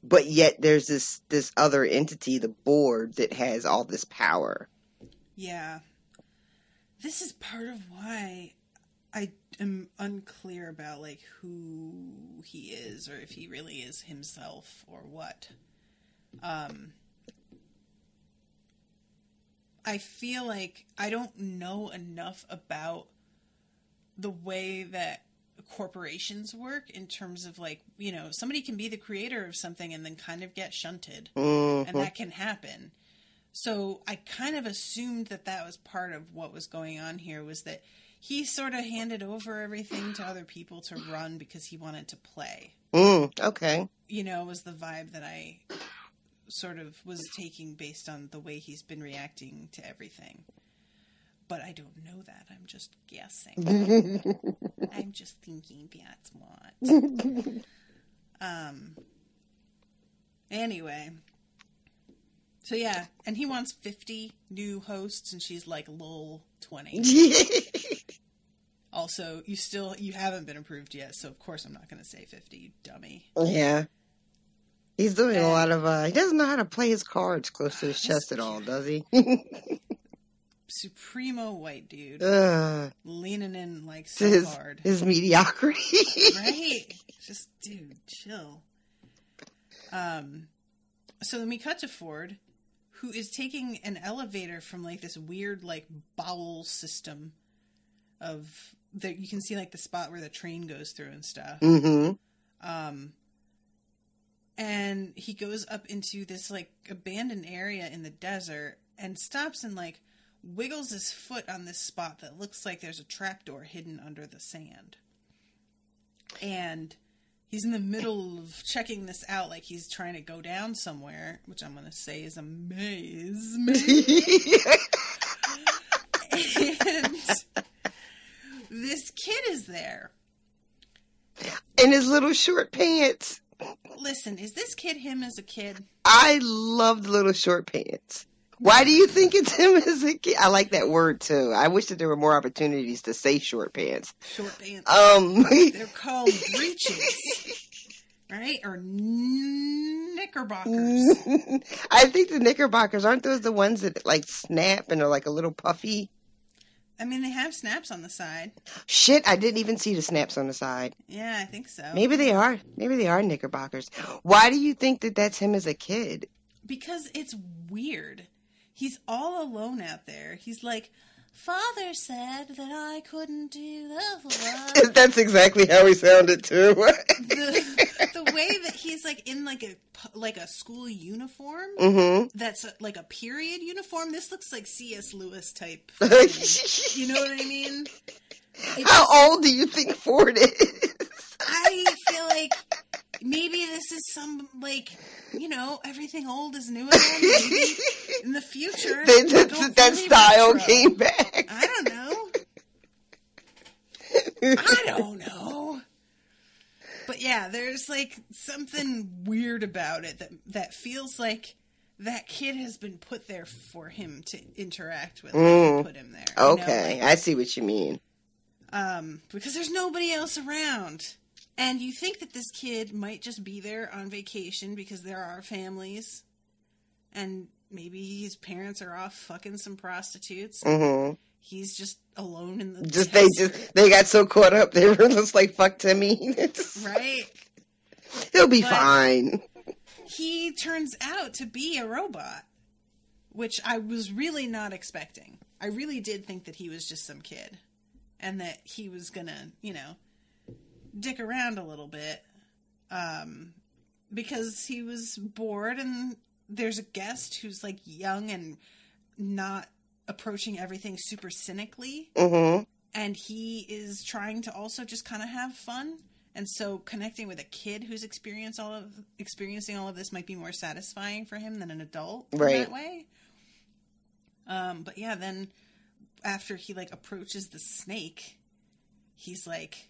But yet there's this other entity, the board, that has all this power. Yeah. This is part of why I am unclear about, like, who he is, or if he really is himself, or what. I feel like I don't know enough about the way that corporations work in terms of, like, you know, somebody can be the creator of something and then kind of get shunted, and that can happen. So I kind of assumed that was part of what was going on here, was that he sort of handed over everything to other people to run because he wanted to play. Okay. You know, was the vibe that I sort of was taking based on the way he's been reacting to everything. But I don't know that. I'm just guessing. I'm just thinking that's what. Anyway. So yeah, and he wants 50 new hosts, and she's like, lol, 20. Also, you haven't been approved yet, so of course I'm not going to say 50, you dummy. Yeah. He's doing a lot of, he doesn't know how to play his cards close to his chest at all, does he? Supremo white dude. Leaning in, like, so hard. His mediocrity. Right? Just, dude, chill. So then we cut to Ford, who is taking an elevator from, like, this weird, like, bowel system of that you can see, like, the spot where the train goes through and stuff. And he goes up into this, like, abandoned area in the desert and stops and, like, wiggles his foot on this spot that looks like there's a trapdoor hidden under the sand. And he's in the middle of checking this out, like he's trying to go down somewhere, which I'm going to say is a maze. And this kid is there. In his little short pants. Listen, is this kid him as a kid? I love the little short pants. Why do you think it's him as a kid? I like that word too. I wish that there were more opportunities to say short pants. Short pants. They're called breeches, right? Or knickerbockers. I think the knickerbockers, aren't those the ones that, like, snap and are like a little puffy? I mean, they have snaps on the side. Shit, I didn't even see the snaps on the side. Yeah, I think so. Maybe they are. Maybe they are knickerbockers. Why do you think that that's him as a kid? Because it's weird. He's all alone out there. He's like, Father said that I couldn't do that. That's exactly how he sounded too. The way that he's like in like a school uniform, that's like a period uniform. This looks like C.S. Lewis type. You know what I mean? How old do you think Ford is? I feel like maybe this is some, like, you know, everything old is new again. Maybe in the future, that style retro. came back. I don't know. But yeah, there's like something weird about it that feels like that kid has been put there for him to interact with. Put him there. Okay, you know, like, I see what you mean. Because there's nobody else around. And you think that this kid might just be there on vacation because there are families. And maybe his parents are off fucking some prostitutes. He's just alone in the desert. They got so caught up. They were just like, fuck Timmy. Right? He'll be fine. He turns out to be a robot. Which I was really not expecting. I really did think that he was just some kid. And that he was gonna, you know, dick around a little bit, because he was bored, and there's a guest who's like young and not approaching everything super cynically, and he is trying to also just kind of have fun, and so connecting with a kid who's experiencing all of this might be more satisfying for him than an adult in that way. But yeah, then after he like approaches the snake, he's like,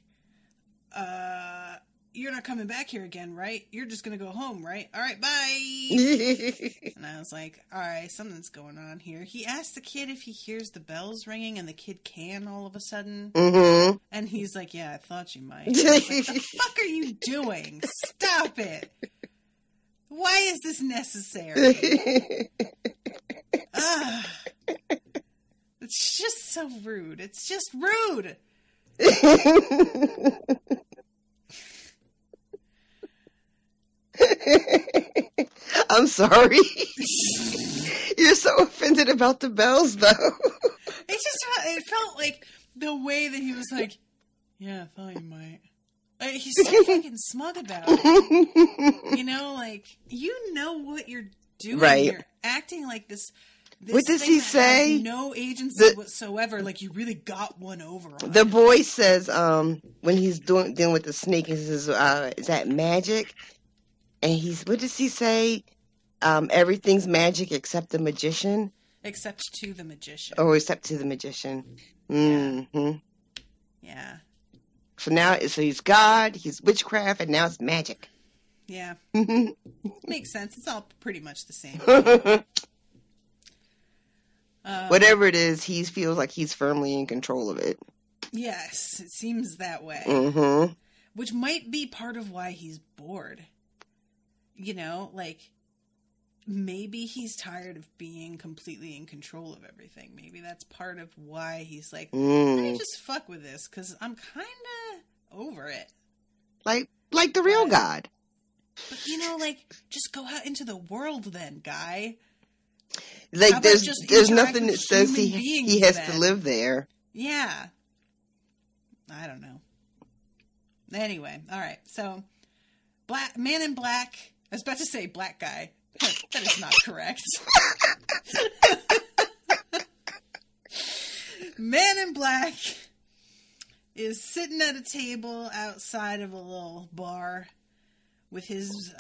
you're not coming back here again, right? You're just gonna go home, right? All right, bye. And I was like, all right, something's going on here. He asked the kid if he hears the bells ringing, and the kid can all of a sudden. And he's like, yeah, I thought you might. And I was like, the fuck are you doing? Stop it. Why is this necessary? It's just so rude. It's just rude. I'm sorry. You're so offended about the bells, though. It felt like the way that he was like, yeah, I thought you might. He's so fucking smug about it. You know, like, you know what you're doing. Right. You're acting like this what does he say? Has no agency whatsoever. Like, you really got one over on the him. boy says, when he's dealing with the snake, he says, is that magic? And what does he say? Everything's magic except the magician? Except to the magician. Oh, except to the magician. Yeah. So he's God, he's witchcraft, and now it's magic. Yeah. Makes sense. It's all pretty much the same. Whatever it is, he feels like he's firmly in control of it. Yes, it seems that way. Which might be part of why he's bored. You know, like, maybe he's tired of being completely in control of everything. Maybe that's part of why he's like, let me just fuck with this, because I'm kind of over it. Like the real God. But, you know, like, just go out into the world then, guy. Like, there's nothing that says he has to live there. Yeah. I don't know. Anyway, all right. So, Man in Black. I was about to say black guy. That is not correct. Man in Black is sitting at a table outside of a little bar with his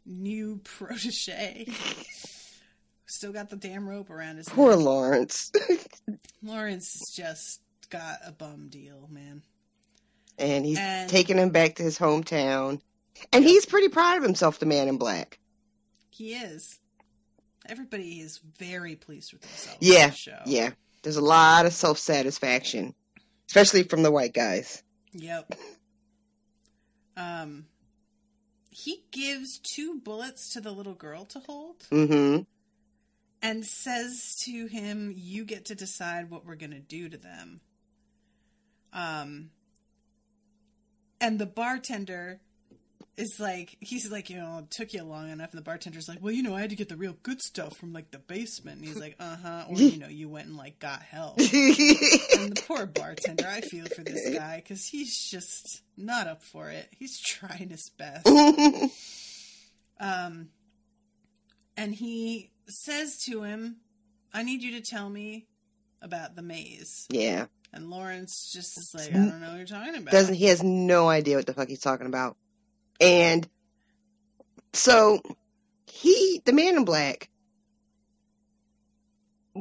new protege. Still got the damn rope around his neck. Poor Lawrence. Lawrence has just got a bum deal, man. And he's taking him back to his hometown. And he's pretty proud of himself, the Man in Black. He is. Everybody is very pleased with themselves. Yeah, on the show. Yeah. There's a lot of self-satisfaction, especially from the white guys. Yep. He gives 2 bullets to the little girl to hold. And says to him, you get to decide what we're going to do to them. And the bartender It's like, he's like, it took you long enough. And the bartender's like, well, I had to get the real good stuff from, like, the basement. And he's like, uh-huh. Or, you went and, like, got help. And the poor bartender, I feel for this guy, because he's just not up for it. He's trying his best. And he says to him, I need you to tell me about the maze. Yeah. And Lawrence just is like, I don't know what you're talking about. He has no idea what the fuck he's talking about. And so the man in black,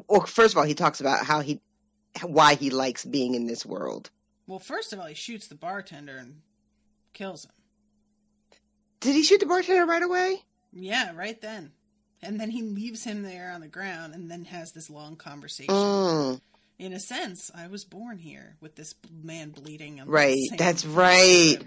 well, first of all, he talks about why he likes being in this world. Well, first of all, he shoots the bartender and kills him. Did he shoot the bartender right away? Yeah, right then. And then he leaves him there on the ground and then has this long conversation. In a sense, I was born here with this man bleeding. Right, that's right.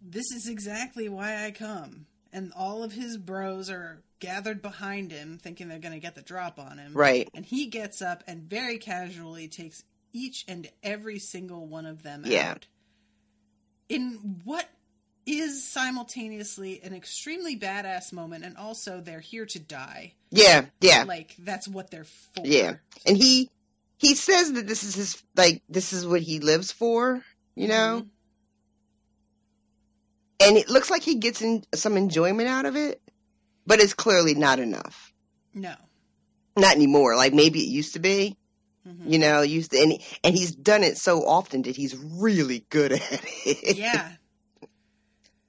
This is exactly why I come. And all of his bros are gathered behind him, thinking they're going to get the drop on him. Right. And he gets up and very casually takes each and every single one of them out. In what is simultaneously an extremely badass moment, and also they're here to die. Yeah, yeah. Like, that's what they're for. Yeah. And he says that this is his, like, this is what he lives for, Mm-hmm. And it looks like he gets some enjoyment out of it, but it's clearly not enough. No. Not anymore. Like, maybe it used to be. Mm-hmm. Used to, and he's done it so often that he's really good at it. Yeah.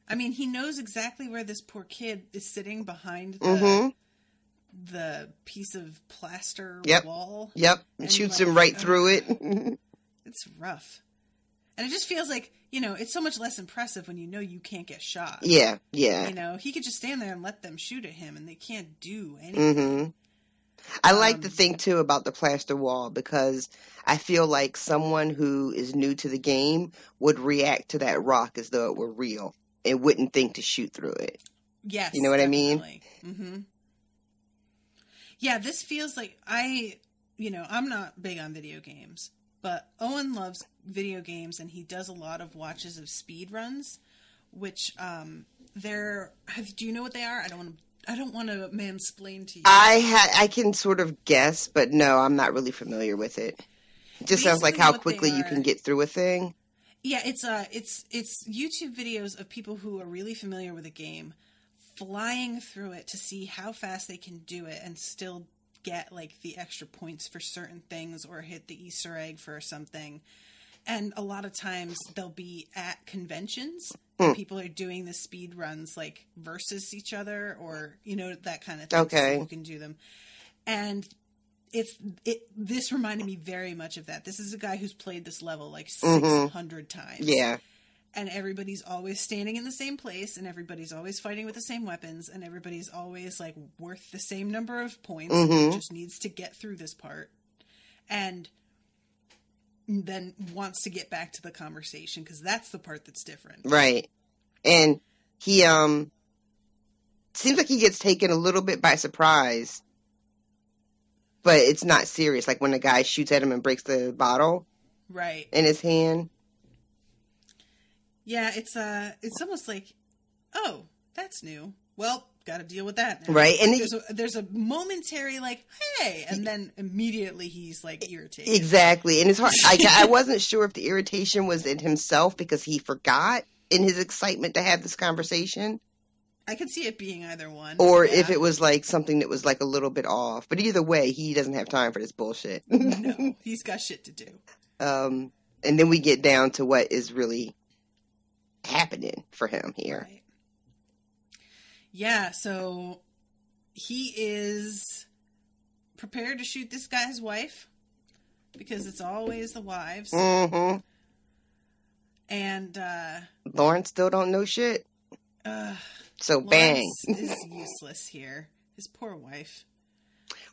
I mean, he knows exactly where this poor kid is sitting behind the piece of plaster wall. Yep. And shoots him right through it. It's rough. And it just feels like, it's so much less impressive when you can't get shot. Yeah, yeah. He could just stand there and let them shoot at him, and they can't do anything. I like the thing, too, about the plaster wall, because I feel like someone who is new to the game would react to that rock as though it were real and wouldn't think to shoot through it. Yes. You know what definitely. I mean? Mm-hmm. Yeah, this feels like I'm not big on video games, but Owen loves video games, and he does a lot of watches of speed runs, which do you know what they are? I don't want to mansplain to you. I can sort of guess, but no, I'm not really familiar with it. It just sounds like how quickly you can get through a thing. Yeah, it's YouTube videos of people who are really familiar with a game flying through it to see how fast they can do it and still get like the extra points for certain things or hit the Easter egg for something. And a lot of times they'll be at conventions and people are doing the speed runs like versus each other or that kind of thing. Okay. So you can do them. And this reminded me very much of that. This is a guy who's played this level like 600 times. Yeah. And everybody's always standing in the same place, and everybody's always fighting with the same weapons, and everybody's always like worth the same number of points. It just needs to get through this part. And then wants to get back to the conversation, because that's the part that's different. Right. And he seems like he gets taken a little bit by surprise. But it's not serious. Like when the guy shoots at him and breaks the bottle, right, in his hand. Yeah, it's almost like, oh, that's new. Well, got to deal with that now. Right, and there's a momentary like, hey, and then immediately he's like irritated. Exactly, and it's hard. I wasn't sure if the irritation was in himself because he forgot in his excitement to have this conversation. I could see it being either one. Or if it was like something that was like a little bit off. But either way, he doesn't have time for this bullshit. No, he's got shit to do. And then we get down to what is really happening for him here. Right. Yeah, so he is prepared to shoot this guy's wife because it's always the wives. Mm-hmm. And Lawrence still don't know shit. So bang. Lawrence is useless here. His poor wife.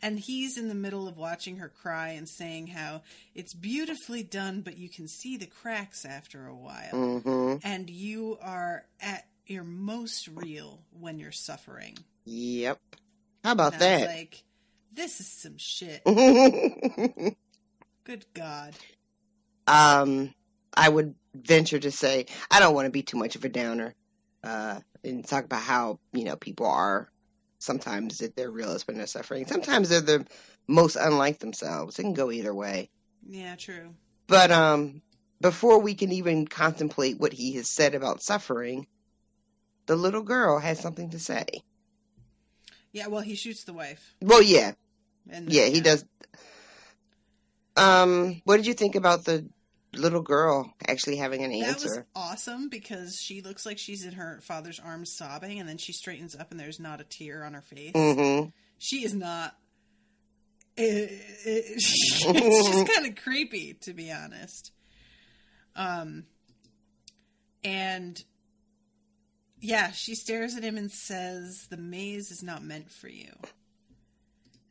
And he's in the middle of watching her cry and saying how it's beautifully done, but you can see the cracks after a while. Mm-hmm. And you are at your most real when you're suffering. Yep. How about and I that? was like, this is some shit. Good God. I would venture to say, I don't want to be too much of a downer, and talk about how, people are sometimes that they're realists when they're suffering. Sometimes they're the most unlike themselves. It can go either way. Yeah, true. But before we can even contemplate what he has said about suffering, the little girl has something to say. Yeah, well, he shoots the wife. Well, yeah. And then, he does. What did you think about the little girl actually having an answer? That was awesome because she looks like she's in her father's arms sobbing, and then she straightens up and there's not a tear on her face. Mm-hmm. She is not. It's just kind of creepy, to be honest. And yeah, she stares at him and says, "The maze is not meant for you."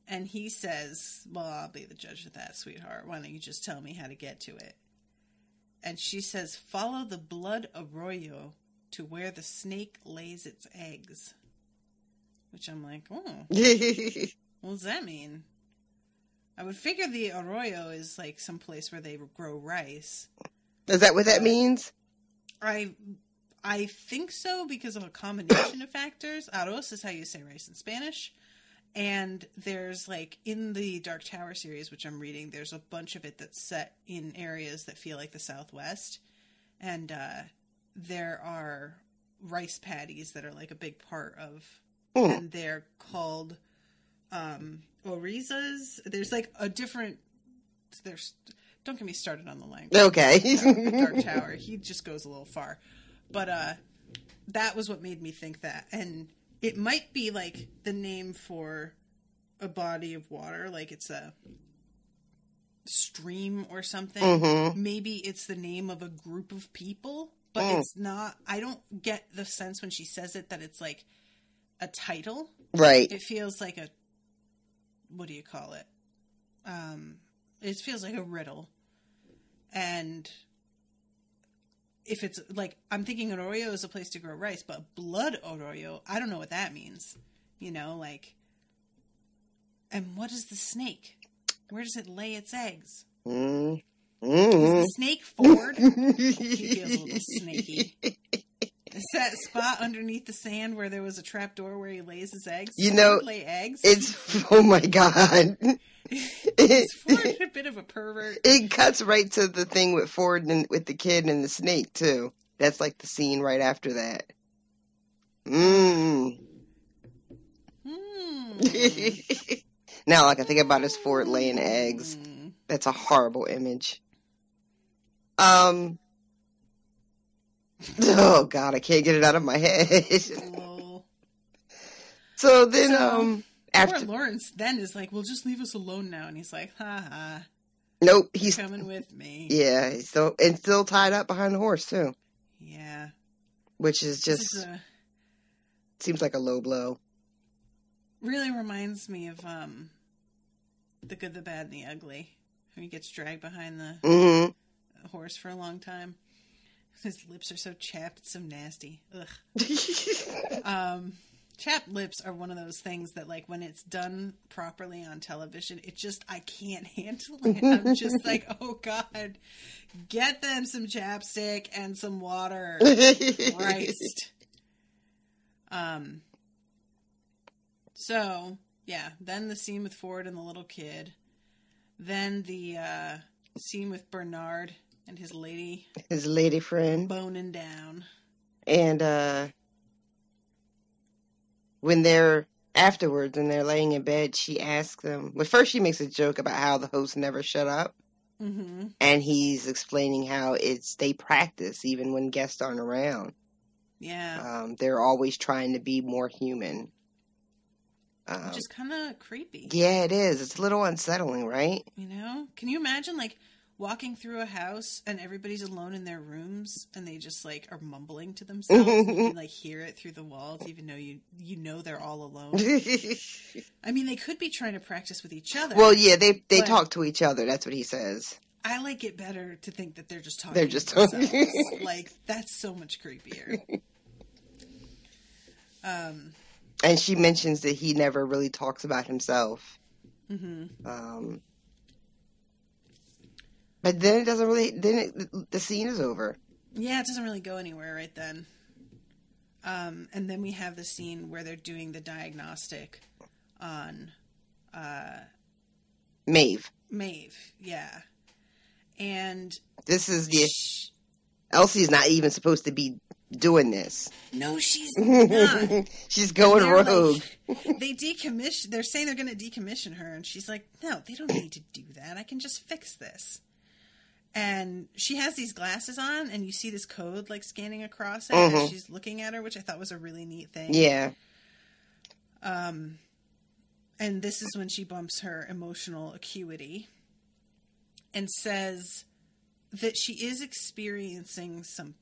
And he says, "Well, I'll be the judge of that, sweetheart. Why don't you just tell me how to get to it?" And she says, "Follow the blood arroyo to where the snake lays its eggs." Which I'm like, oh. What does that mean? I would figure the arroyo is like some place where they grow rice. Is that what that means? I think so because of a combination of factors. Arroz is how you say rice in Spanish. And there's like in the Dark Tower series, which I'm reading, there's a bunch of it that's set in areas that feel like the Southwest. And there are rice paddies that are like a big part of, and they're called orizas. There's like a different, don't get me started on the language. Okay. Dark Tower. He just goes a little far. But that was what made me think that. And it might be like the name for a body of water, like it's a stream or something. Mm-hmm. Maybe it's the name of a group of people, but it's not. I don't get the sense when she says it that it's like a title. Right. It feels like a, what do you call it? It feels like a riddle. And if it's like, I'm thinking arroyo is a place to grow rice, but blood arroyo, I don't know what that means. Like, and what is the snake? Where does it lay its eggs? Is the snake Ford? He feels a little snaky. Is that spot underneath the sand where there was a trap door where he lays his eggs? Does Ford lay eggs? Oh my God. Is Ford a bit of a pervert? It cuts right to the thing with Ford and with the kid and the snake too. That's like the scene right after that. Now, like I think about is Ford laying eggs. That's a horrible image. Oh God, I can't get it out of my head. So then, after Lawrence then is like, "Well, just leave us alone now," and he's like, "Ha ha." Nope, he's coming with me. Yeah, he's still tied up behind the horse too. Yeah, which is just seems like a low blow. Really reminds me of The Good, the Bad, and the Ugly. When he gets dragged behind the horse for a long time. His lips are so chapped, it's so nasty. Ugh. Chapped lips are one of those things that, like, when it's done properly on television, I can't handle it. I'm just like, oh God, get them some chapstick and some water. Christ. So, yeah, then the scene with Ford and the little kid. Then the scene with Bernard and his lady friend boning down. And when they're afterwards and they're laying in bed, she asks them. Well, first she makes a joke about how the host never shut up, and he's explaining how they practice even when guests aren't around. Yeah, they're always trying to be more human, which is kind of creepy. Yeah, it is. It's a little unsettling, right? Can you imagine like walking through a house and everybody's alone in their rooms and they just like are mumbling to themselves and you can like hear it through the walls even though you know they're all alone. I mean, they could be trying to practice with each other. Well, yeah, they talk to each other. That's what he says. I like it better to think that they're just talking. They're just talking. Like, that's so much creepier. And she mentions that he never really talks about himself. But then it doesn't really. Then the scene is over. Yeah, it doesn't really go anywhere right then. And then we have the scene where they're doing the diagnostic on Maeve. Maeve, yeah. And this is Elsie's not even supposed to be doing this. No, she's not. She's going rogue. Like, they're saying they're going to decommission her, and she's like, no, they don't need to do that. I can just fix this. And she has these glasses on, and you see this code like scanning across it, and she's looking at her, which I thought was a really neat thing. Yeah. And this is when she bumps her emotional acuity and says that she is experiencing some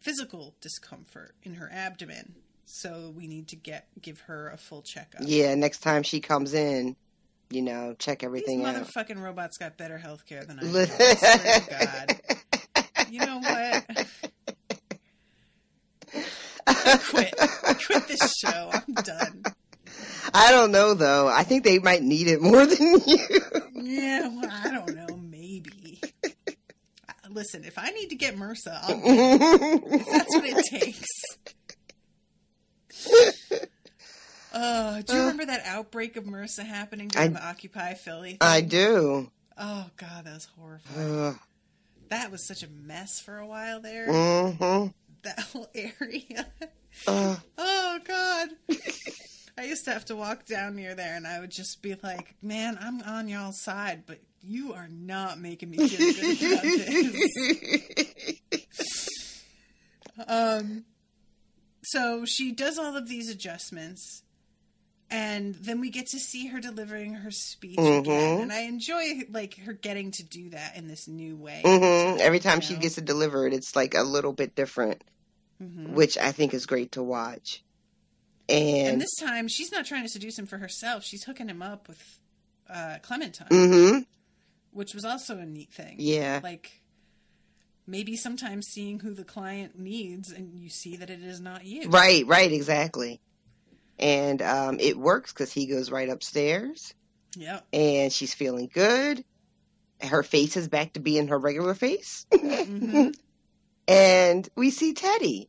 physical discomfort in her abdomen. So we need to give her a full checkup. Yeah, next time she comes in, check everything out. These motherfucking robots got better healthcare than I do. I swear to God. You know what? I quit this show. I'm done. I don't know, though. I think they might need it more than you. Yeah, well, I don't know. Maybe. Listen, if I need to get MRSA, I'll get it. If that's what it takes. Do you remember that outbreak of MRSA happening during the Occupy Philly thing? I do. Oh, God, that was horrifying. That was such a mess for a while there. Mm-hmm. That whole area. Oh, God. I used to have to walk down near there, and I would just be like, man, I'm on y'all's side, but you are not making me feel good about this. So she does all of these adjustments, and then we get to see her delivering her speech again. And I enjoy, like, her getting to do that in this new way. Every time she gets to deliver it, it's, like, a little bit different, which I think is great to watch. And this time, she's not trying to seduce him for herself. She's hooking him up with Clementine, which was also a neat thing. Yeah. Like, maybe sometimes seeing who the client needs, and you see that it is not you. Right, exactly. And it works because he goes right upstairs. Yep. And she's feeling good. Her face is back to being her regular face. And we see Teddy.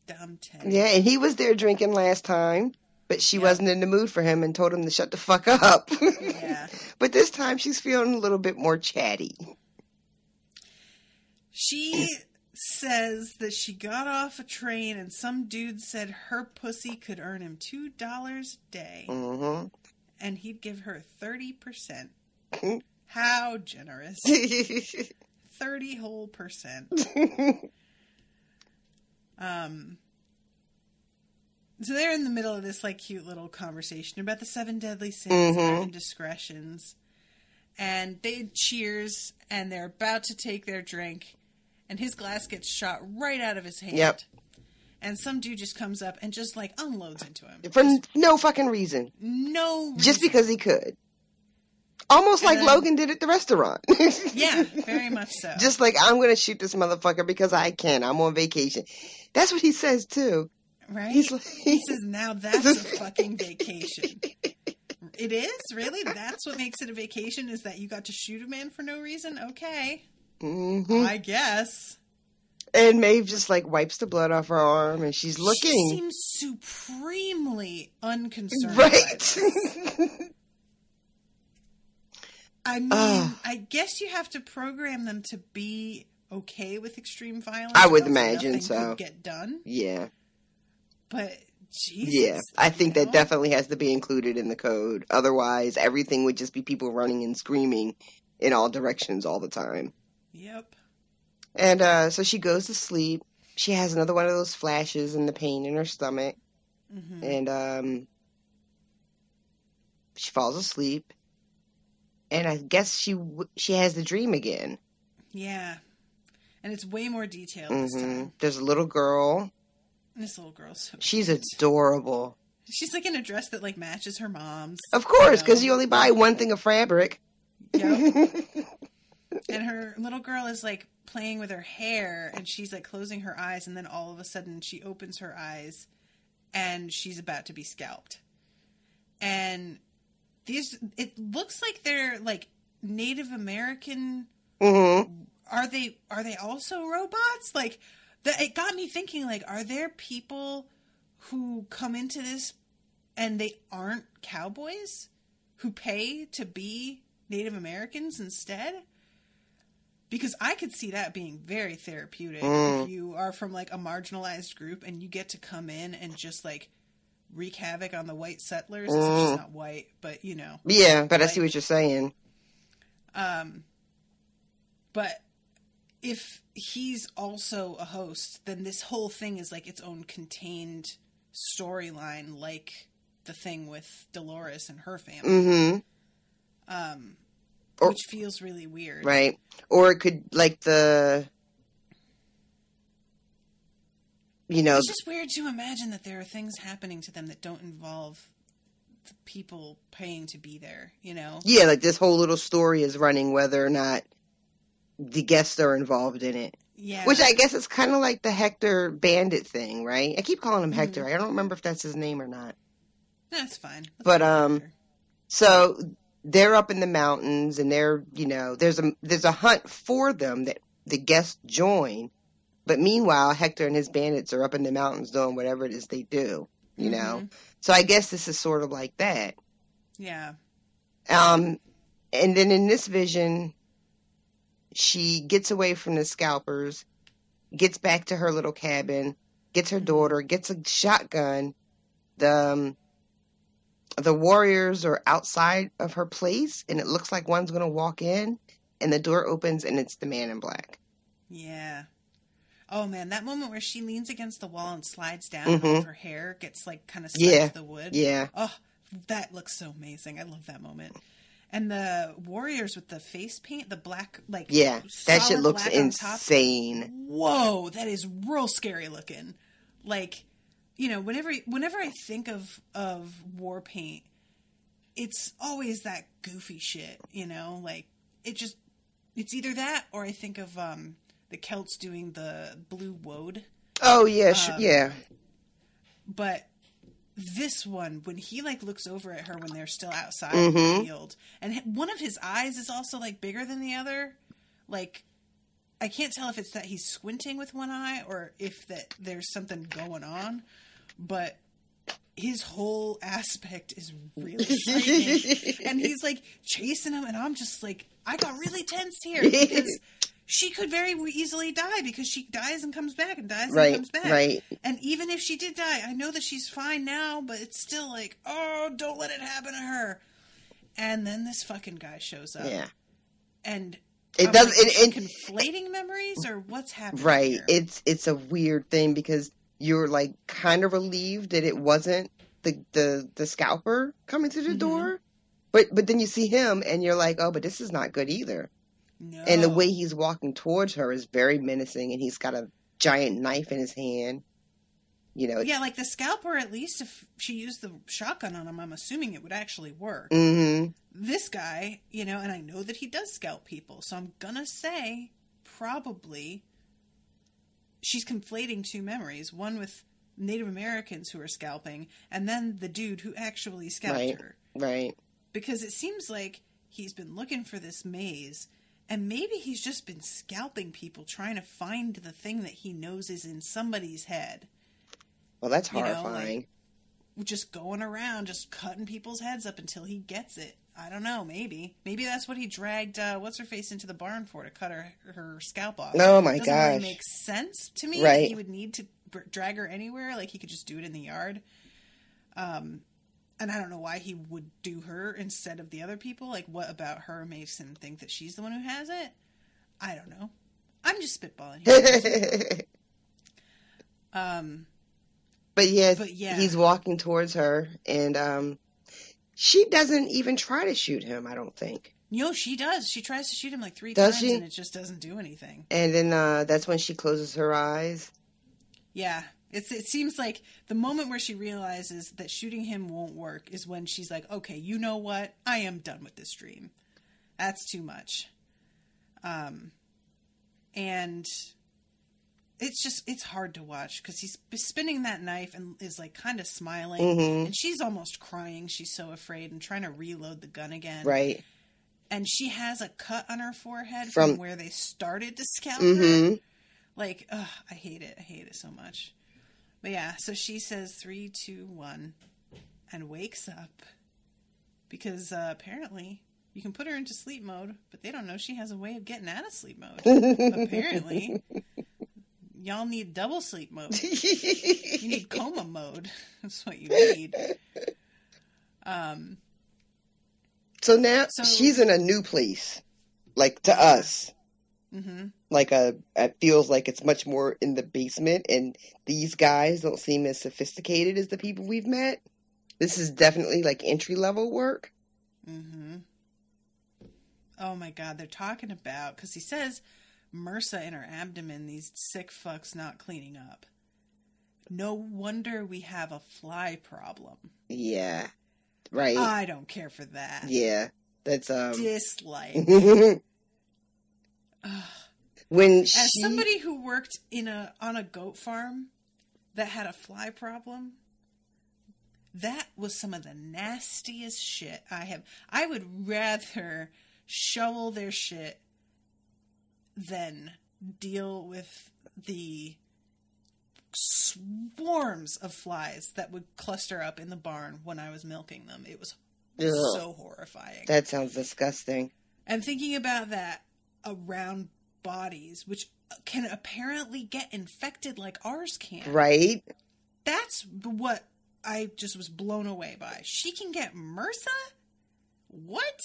Dumb Teddy. Yeah, and he was there drinking last time, but she wasn't in the mood for him and told him to shut the fuck up. Yeah. But this time she's feeling a little bit more chatty. She says that she got off a train and some dude said her pussy could earn him $2 a day. And he'd give her 30%. How generous. 30 whole %. So they're in the middle of this like cute little conversation about the 7 deadly sins and indiscretions, and they cheers and they're about to take their drink, and his glass gets shot right out of his hand. Yep. And some dude just comes up and just like unloads into him for no fucking reason. No reason. Just because he could. Almost like Logan did at the restaurant. Yeah, very much so. Just like, I'm going to shoot this motherfucker because I can. I'm on vacation. That's what he says, too. Right? He says, now that's a fucking vacation. It is? Really? That's what makes it a vacation, is that you got to shoot a man for no reason? Okay. I guess. And Maeve just, like, wipes the blood off her arm, and she's looking. She seems supremely unconcerned. Right. I mean, I guess you have to program them to be okay with extreme violence. I would imagine so. Nothing could get done. Yeah. But, Jesus. Yeah, I think that definitely has to be included in the code. Otherwise, everything would just be people running and screaming in all directions all the time. Yep. And so she goes to sleep. She has another one of those flashes and the pain in her stomach. And she falls asleep. And I guess she has the dream again. Yeah. And it's way more detailed this time. There's a little girl. This little girl's so She's cute. adorable. She's like in a dress that like matches her mom's. Of course, because you only buy one thing of fabric. Yep. And her little girl is like playing with her hair, and she's like closing her eyes, and then all of a sudden she opens her eyes and she's about to be scalped. And it looks like they're like Native American are they also robots? Like, it got me thinking, like, are there people who come into this and they aren't cowboys who pay to be Native Americans instead? Because I could see that being very therapeutic if you are from, like, a marginalized group and you get to come in and just, like, wreak havoc on the white settlers. It's just not white, but, you know. Yeah, but like, I see what you're saying. But if he's also a host, then this whole thing is, like, its own contained storyline, like the thing with Dolores and her family. Which feels really weird. Right. Or it could, like, it's just weird to imagine that there are things happening to them that don't involve the people paying to be there, you know? Yeah, like this whole little story is running whether or not the guests are involved in it. Yeah. Which I guess is kind of like the Hector Bandit thing, right? I keep calling him Hector. I don't remember if that's his name or not. That's fine. But, so they're up in the mountains and they're, there's a hunt for them that the guests join. But meanwhile, Hector and his bandits are up in the mountains doing whatever it is they do, you know? So I guess this is sort of like that. Yeah. And then in this vision, she gets away from the scalpers, gets back to her little cabin, gets her daughter, gets a shotgun. The warriors are outside of her place, and it looks like one's going to walk in, and the door opens, and it's the man in black. Yeah. Oh, man, that moment where she leans against the wall and slides down and all of her hair gets, like, kind of stuck to the wood. Yeah. Oh, that looks so amazing. I love that moment. And the warriors with the face paint, the black, like... Yeah, that shit looks insane. Whoa, that is real scary looking. Like, whenever I think of war paint, it's always that goofy shit, Like, it's either that or I think of... the Celts doing the blue woad. Oh, yeah, yeah. But this one, when he, like, looks over at her when they're still outside in the field, and one of his eyes is also, like, bigger than the other. Like, I can't tell if it's that he's squinting with one eye or if that there's something going on, but his whole aspect is really frightening. And he's, like, chasing him, and I'm just, like, I got really tense here because... She could very easily die because she dies and comes back and dies and comes back. Right. And even if she did die, I know that she's fine now, but it's still like, oh, don't let it happen to her. And then this fucking guy shows up. Yeah. And it does. Like, conflating memories or what's happening? Right. Here? It's a weird thing because you're like kind of relieved that it wasn't the scalper coming to the door, but then you see him and you're like, oh, but this is not good either. No. And the way he's walking towards her is very menacing, and he's got a giant knife in his hand. Yeah, like the scalper, at least if she used the shotgun on him, I'm assuming it would actually work. This guy, and I know that he does scalp people, so I'm gonna say probably she's conflating two memories. One with Native Americans who are scalping, and then the dude who actually scalped her. Right. Because it seems like he's been looking for this maze, and maybe he's just been scalping people trying to find the thing that he knows is in somebody's head. Well, that's horrifying. Like, just going around, just cutting people's heads up until he gets it. I don't know, maybe. Maybe that's what he dragged, what's-her-face into the barn for, to cut her scalp off. Oh, my gosh. It doesn't really make sense to me that he would need to drag her anywhere. Like, he could just do it in the yard. And I don't know why he would do her instead of the other people. Like, what about her makes him think that she's the one who has it? I don't know. I'm just spitballing here. But yeah, he's walking towards her, and she doesn't even try to shoot him, I don't think. No, she does. She tries to shoot him like 3 times, and it just doesn't do anything. And then that's when she closes her eyes. Yeah. It seems like the moment where she realizes that shooting him won't work is when she's like, okay, you know what? I am done with this dream. That's too much. And it's hard to watch because he's spinning that knife and is like kind of smiling. And she's almost crying. She's so afraid and trying to reload the gun again. Right. And she has a cut on her forehead from where they started to scalp her. Mm-hmm. Like, ugh, I hate it. I hate it so much. But yeah, so she says 3, 2, 1 and wakes up because apparently you can put her into sleep mode, but they don't know she has a way of getting out of sleep mode. Apparently, y'all need double sleep mode. You need coma mode. That's what you need. So now she's in a new place, like to us. Mm-hmm. Like it feels like it's much more in the basement, and these guys don't seem as sophisticated as the people we've met. This is definitely like entry level work. Mm-hmm. Oh my God, they're talking about, because he says MRSA in her abdomen, these sick fucks not cleaning up. No wonder we have a fly problem. Yeah, right. I don't care for that. Yeah, that's dislike. As somebody who worked on a goat farm that had a fly problem, that was some of the nastiest shit I have. I would rather shovel their shit than deal with the swarms of flies that would cluster up in the barn when I was milking them. It was so horrifying. That sounds disgusting. And thinking about that around bodies, which can apparently get infected like ours can. Right? That's what I just was blown away by. She can get MRSA? What?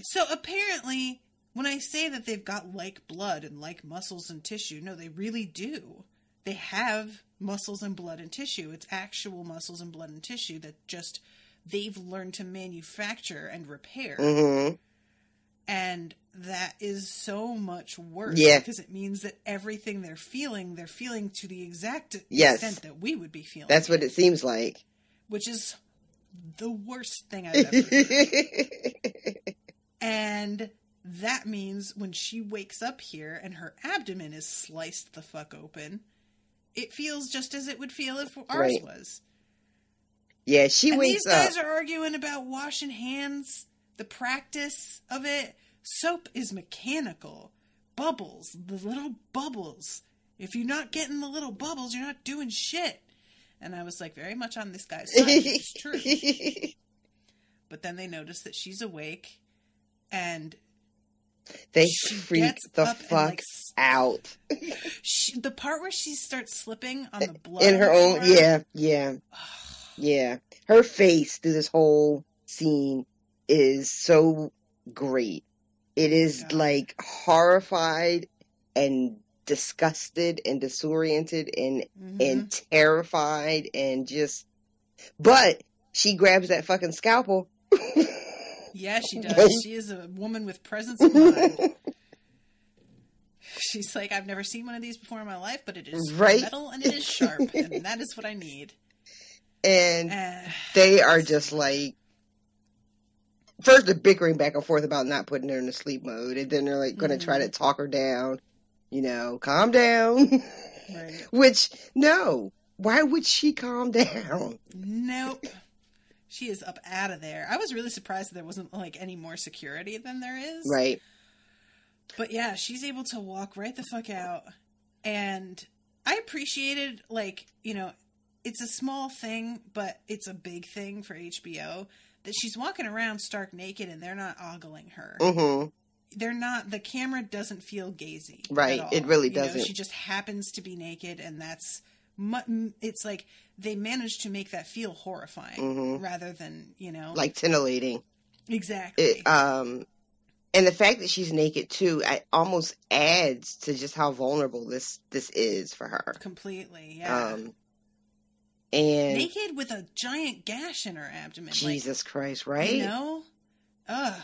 So apparently, when I say that they've got like blood and like muscles and tissue, no, they really do. They have muscles and blood and tissue. It's actual muscles and blood and tissue that just they've learned to manufacture and repair. Mm-hmm. And that is so much worse because it means that everything they're feeling to the exact extent that we would be feeling. That's what it seems like. Which is the worst thing I've ever heard. And that means when she wakes up here and her abdomen is sliced the fuck open, it feels just as it would feel if ours was. Yeah, she wakes up. These guys are arguing about washing hands, the practice of it. Soap is mechanical. Bubbles, the little bubbles. If you're not getting the little bubbles, you're not doing shit. And I was like, very much on this guy's side. It's true. But then they notice that she's awake, and they freak the fuck out. The part where she starts slipping on the blood in her own, yeah. Her face through this whole scene is so great. It is like horrified and disgusted and disoriented and terrified and just. But she grabs that fucking scalpel. Yeah, she does. She is a woman with presence of mind. She's like, I've never seen one of these before in my life, but it is metal and it is sharp, and that is what I need. And they are just like, first they're bickering back and forth about not putting her in the sleep mode, and then they're like going to try to talk her down, calm down. Right. Which, no, why would she calm down? Nope. She is up out of there. I was really surprised that there wasn't like any more security than there is. Right. But yeah, she's able to walk right the fuck out. And I appreciated, it's a small thing, but it's a big thing for HBO, that she's walking around stark naked and they're not ogling her. Mm-hmm. They're not, the camera doesn't feel gazy. Right, at all. It really doesn't. She just happens to be naked, and that's, it's like they managed to make that feel horrifying rather than, like titillating. Exactly. And the fact that she's naked too, almost adds to just how vulnerable this is for her. Completely, yeah. And naked with a giant gash in her abdomen. Jesus Christ, right? Ugh.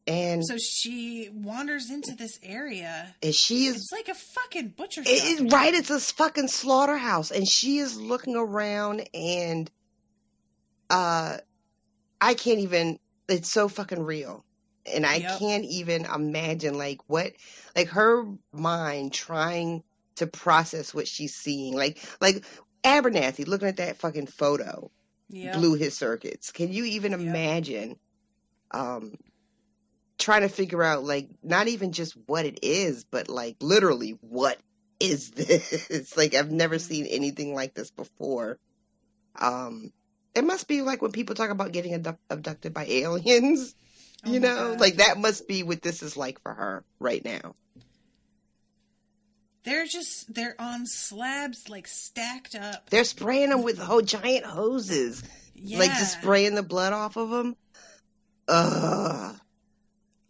And so she wanders into this area. And she is... It's like a fucking butcher shop. Right, it's a fucking slaughterhouse. And she is looking around and... I can't even... It's so fucking real. And I can't even imagine, her mind trying to process what she's seeing. Like Abernathy looking at that fucking photo blew his circuits. Can you even imagine trying to figure out, like, not even just what it is, but, like, literally, what is this? Like, I've never seen anything like this before. It must be like when people talk about getting abducted by aliens, you know? God. Like, that must be what this is like for her right now. They're on slabs, like, stacked up. They're spraying them with giant hoses. Yeah. Like, just spraying the blood off of them. Ugh.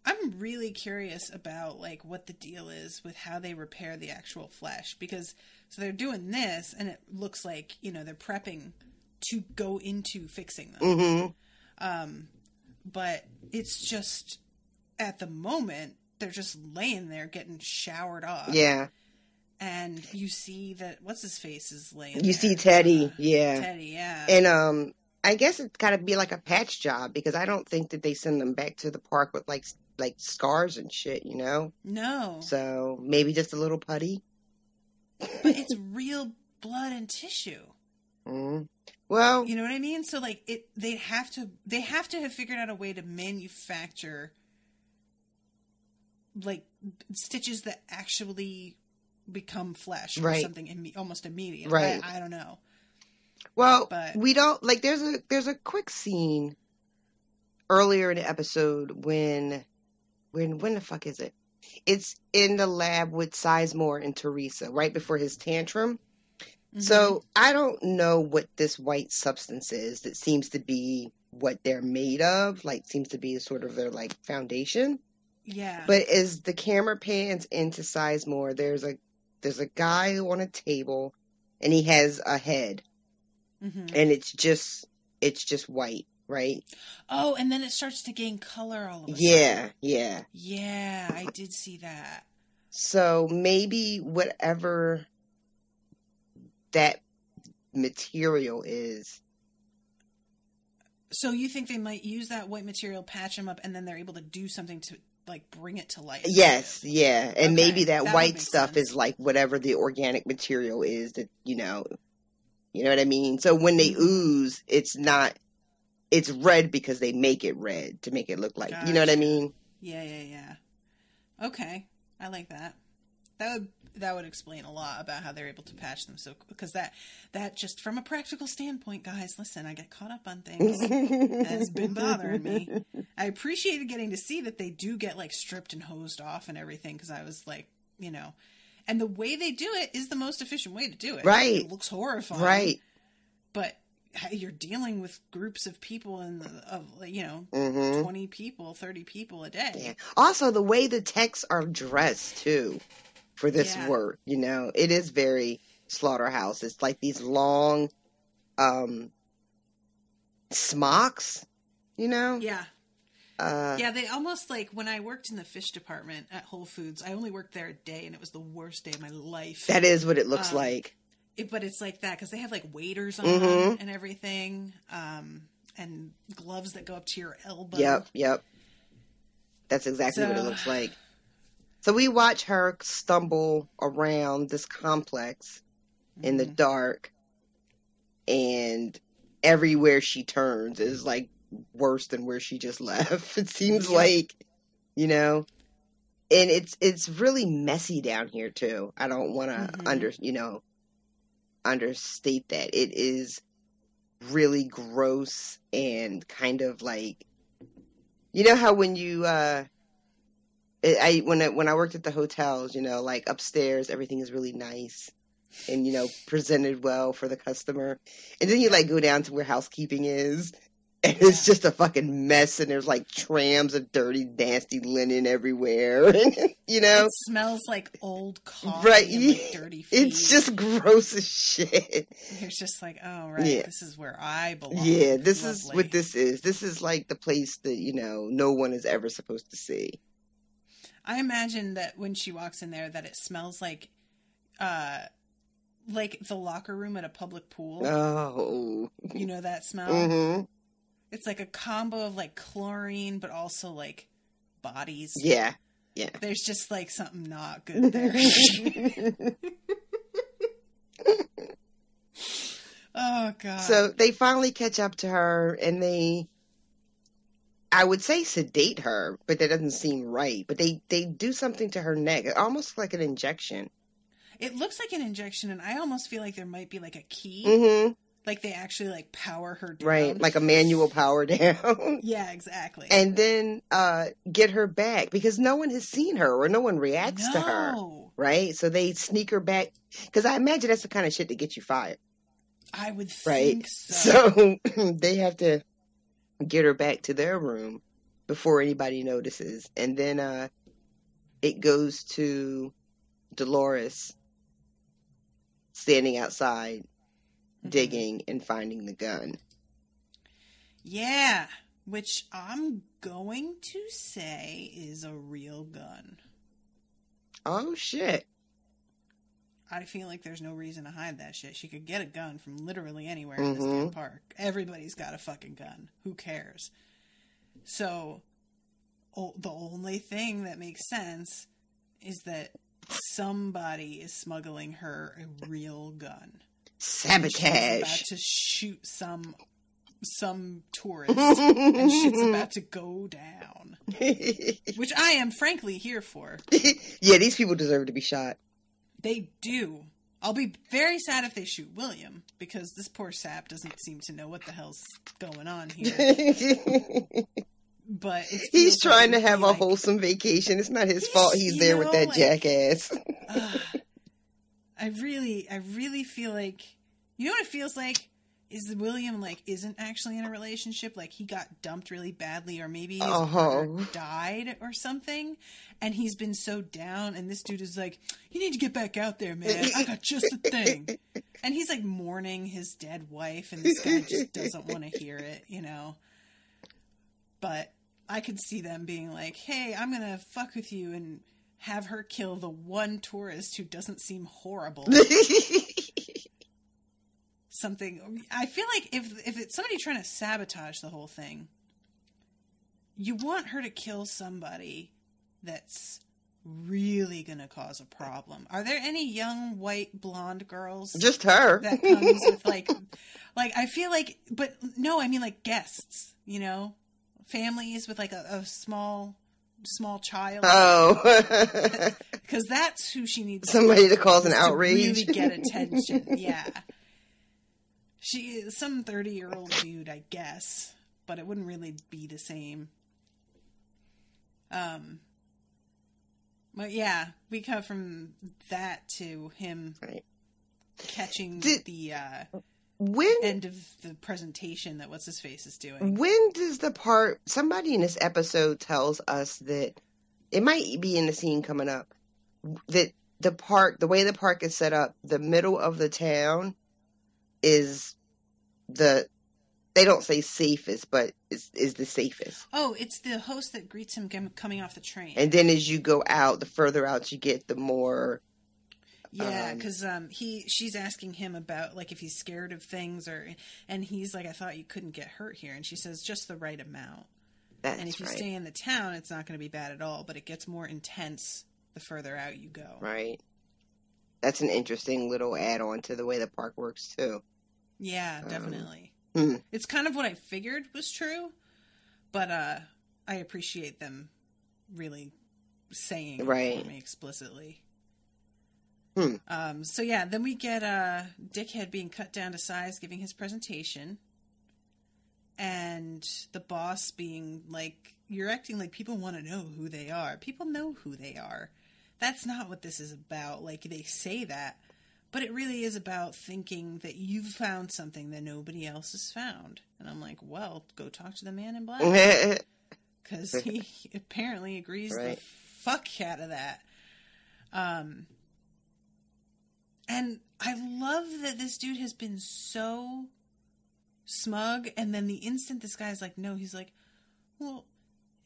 I'm really curious about, like, what the deal is with how they repair the actual flesh. Because, so they're doing this, and it looks like, you know, they're prepping to go into fixing them. Mm-hmm. But it's just, at the moment, they're just laying there getting showered off. Yeah. And you see that, what's his face is laying there. You see Teddy, yeah. Teddy, yeah. And, I guess it's gotta be like a patch job, because I don't think that they send them back to the park with, like scars and shit, you know? No. So, maybe just a little putty. But it's real blood and tissue. Mm. Well, you know what I mean? So, like, they have to have figured out a way to manufacture, like, stitches that actually become flesh or something almost immediate. Right. I don't know. Well, but we don't, like, there's a quick scene earlier in the episode when the fuck is it? It's in the lab with Sizemore and Teresa right before his tantrum. Mm-hmm. So I don't know what this white substance is that seems to be what they're made of, like seems to be sort of their like foundation. Yeah. But as the camera pans into Sizemore, there's a guy on a table and he has a head. Mm-hmm. And it's just white, right? Oh, and then it starts to gain color all of a sudden. Yeah. Yeah, I did see that. So maybe whatever that material is. So you think they might use that white material, patch them up, and then they're able to do something to, like, bring it to life? Yes, yeah. And maybe that white stuff sense. is like whatever the organic material is that, you know what I mean? So when they ooze, it's red because they make it red to make it look like, Gotcha. You know what I mean? Yeah. Okay. I like that. That would explain a lot about how they're able to patch them. So, because that just from a practical standpoint, guys, listen, I get caught up on things. That's been bothering me. I appreciated getting to see that they do get like stripped and hosed off and everything. Cause I was like, you know, and the way they do it is the most efficient way to do it. Right. It looks horrifying. Right. But you're dealing with groups of people of 20 people, 30 people a day. Yeah. Also, the way the techs are dressed too for this work, you know, it is very slaughterhouse. It's like these long smocks, you know? Yeah. They almost like when I worked in the fish department at Whole Foods, I only worked there a day and it was the worst day of my life. That is what it looks like. But it's like that because they have like waders on and everything, and gloves that go up to your elbow. Yep. That's exactly what it looks like. So we watch her stumble around this complex in the dark, and everywhere she turns is like worse than where she just left. It seems like, you know, and it's really messy down here too. I don't want to understate that. It is really gross and kind of like, you know how when you when I worked at the hotels, you know, like upstairs everything is really nice and, you know, presented well for the customer, and then you like go down to where housekeeping is and it's just a fucking mess, and there's like trams of dirty, nasty linen everywhere. And, you know, it smells like old coffee, right? And, like, dirty feet. It's just gross as shit. It's just like, oh right, this is where I belong. Yeah, this is what this is. This is like the place that, you know, no one is ever supposed to see. I imagine that when she walks in there, that it smells like the locker room at a public pool. Oh, you know that smell. Mm-hmm. It's like a combo of like chlorine, but also like bodies. Yeah. There's just like something not good there. Oh God. So they finally catch up to her, and I would say sedate her, but that doesn't seem right. But they do something to her neck, almost like an injection. It looks like an injection, and I almost feel like there might be like a key. Mm-hmm. Like they actually like power her down. Right, like a manual power down. Yeah, exactly. And then get her back because no one has seen her or no one reacts to her. Right? So they sneak her back. Because I imagine that's the kind of shit that gets you fired. I would right? think so. So they have to get her back to their room before anybody notices. And then it goes to Dolores standing outside, digging and finding the gun. Yeah, which I'm going to say is a real gun. Oh, shit. I feel like there's no reason to hide that shit. She could get a gun from literally anywhere in this damn park. Everybody's got a fucking gun. Who cares? So, the only thing that makes sense is that somebody is smuggling her a real gun. Sabotage. She's about to shoot some tourist, and shit's about to go down. Which I am frankly here for. Yeah, these people deserve to be shot. They do. I'll be very sad if they shoot William, because this poor sap doesn't seem to know what the hell's going on here. But he's trying to have a wholesome vacation. It's not his fault he's there with that jackass. I really feel like, you know what it feels like? Is that William, like, isn't actually in a relationship. Like, he got dumped really badly, or maybe his partner died or something, and he's been so down, and this dude is like, you need to get back out there, man. I got just the thing. And he's, like, mourning his dead wife, and this guy just doesn't want to hear it, you know? But I could see them being like, hey, I'm going to fuck with you and have her kill the one tourist who doesn't seem horrible. Something. I feel like if it's somebody trying to sabotage the whole thing, you want her to kill somebody that's really gonna cause a problem. Are there any young white blonde girls? Just her. That comes with like I feel like, but no, I mean like guests. You know, families with like a small child. Oh, because that's who she needs. Somebody to cause an outrage. Really get attention. Yeah. She is some 30-year-old dude, I guess, but it wouldn't really be the same. But yeah, we come from that to him catching the end of the presentation that what's his face is doing. When does the part? Somebody in this episode tells us that it might be in the scene coming up that the park, the way the park is set up, the middle of the town is they don't say safest, but is the safest. Oh, it's the host that greets him coming off the train. And then as you go out, the further out you get, the more. Yeah, because she's asking him about like if he's scared of things, and he's like, I thought you couldn't get hurt here, and she says just the right amount. And if you stay in the town, it's not going to be bad at all, but it gets more intense the further out you go. Right. That's an interesting little add-on to the way the park works too. Yeah, definitely. It's kind of what I figured was true, but I appreciate them really saying it for me explicitly. So yeah, then we get Dickhead being cut down to size, giving his presentation, and the boss being like, "You're acting like people want to know who they are. People know who they are. That's not what this is about." Like they say that. But it really is about thinking that you've found something that nobody else has found. And I'm like, well, go talk to the man in black. Because he apparently agrees the fuck out of that. And I love that this dude has been so smug. And then the instant this guy's like, no, he's like, well,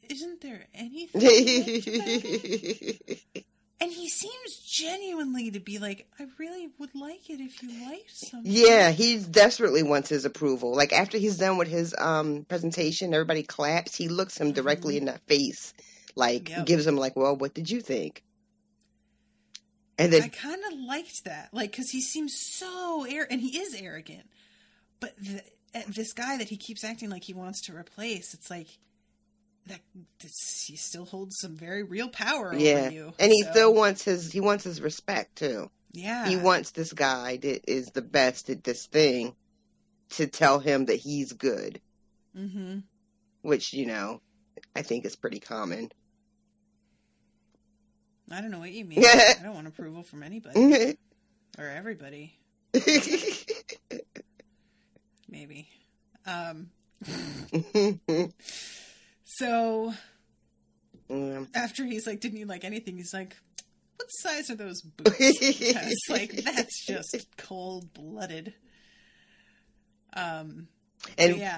isn't there anything left about it? And he seems genuinely to be like, I really would like it if you liked something. Yeah, he desperately wants his approval. Like, after he's done with his presentation, everybody claps. He looks him directly in the face. Like, gives him, like, well, what did you think? And then I kind of liked that. Like, because he seems so and he is arrogant. But this guy that he keeps acting like he wants to replace, it's like, that he still holds some very real power Yeah. over you. And he still wants his respect too. Yeah. He wants this guy that is the best at this thing to tell him that he's good. Mm-hmm. Which, I think is pretty common. I don't know what you mean. I don't want approval from anybody. Or everybody. Maybe. So, after he's like, didn't you like anything? He's like, what size are those boots? Because, that's just cold-blooded. And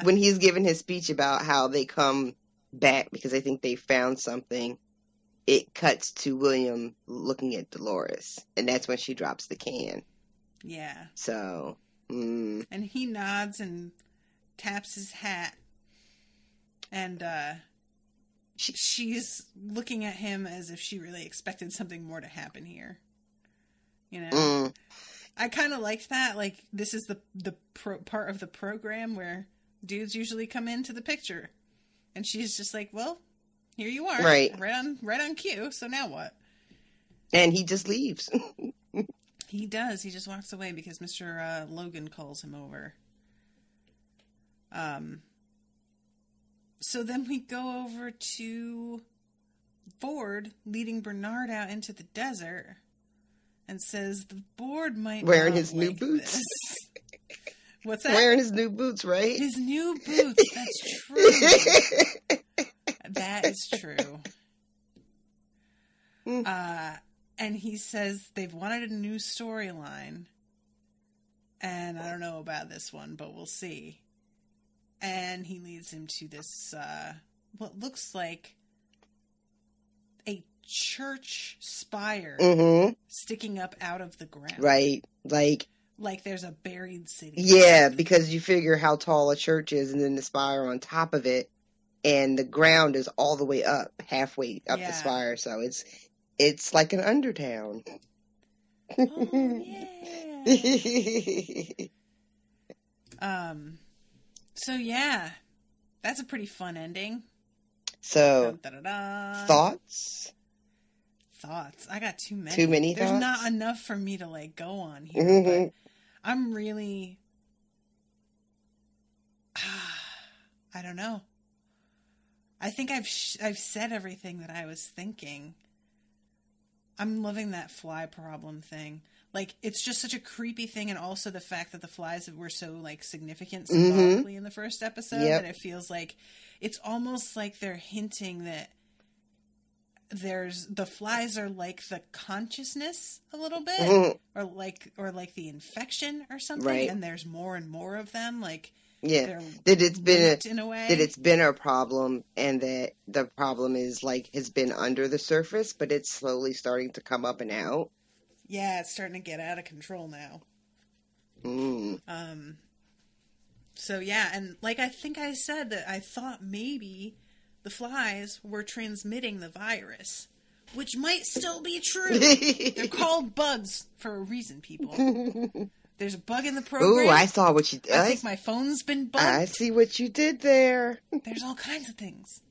when he's giving his speech about how they come back because they think they found something, it cuts to William looking at Dolores, and that's when she drops the can. Yeah. So, and he nods and taps his hat, and she's looking at him as if she really expected something more to happen here. I kind of liked that. Like, this is the part of the program where dudes usually come into the picture, and she's just like, well, here you are. Right on cue. So now what? And he just leaves. He does. He just walks away because Mr. Logan calls him over. So then we go over to Ford leading Bernard out into the desert and says the board might wearing not his like new boots. This. What's that? Wearing his new boots, right? His new boots. That's true. That is true. And he says they've wanted a new storyline. And I don't know about this one, but we'll see. And he leads him to this, what looks like a church spire sticking up out of the ground. Right. Like there's a buried city. Yeah, because you figure how tall a church is and then the spire on top of it. And the ground is all the way up, halfway up the spire. So it's like an undertown. Oh, yeah. So yeah, that's a pretty fun ending. So, thoughts? Thoughts. I got too many. Too many There's thoughts? not enough for me to go on here, but I'm really, I don't know. I think I've said everything that I was thinking. I'm loving that fly problem thing. It's just such a creepy thing, and also the fact that the flies were so, significant symbolically in the first episode that it feels like it's almost like they're hinting that the flies are like the consciousness a little bit, or like the infection or something, and there's more and more of them, that it's been a problem, and that the problem is has been under the surface, but it's slowly starting to come up and out. Yeah, it's starting to get out of control now. So yeah, and I think I said that I thought maybe the flies were transmitting the virus, which might still be true. They're called bugs for a reason, people. There's a bug in the program. Ooh, I saw what you did. I think my phone's been bugged. I see what you did there. There's all kinds of things.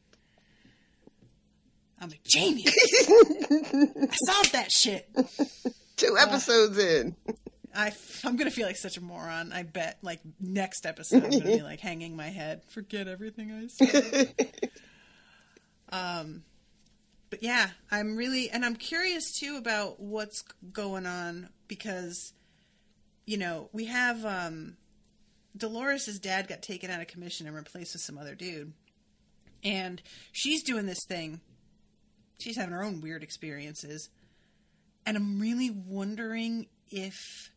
I'm a genius. I solved that shit. 2 episodes in. I'm going to feel like such a moron. I bet, next episode, I'm going to be, hanging my head. Forget everything I said. But yeah, I'm curious, too, about what's going on, because, we have, Dolores' dad got taken out of commission and replaced with some other dude. And she's doing this thing. She's having her own weird experiences. And I'm really wondering if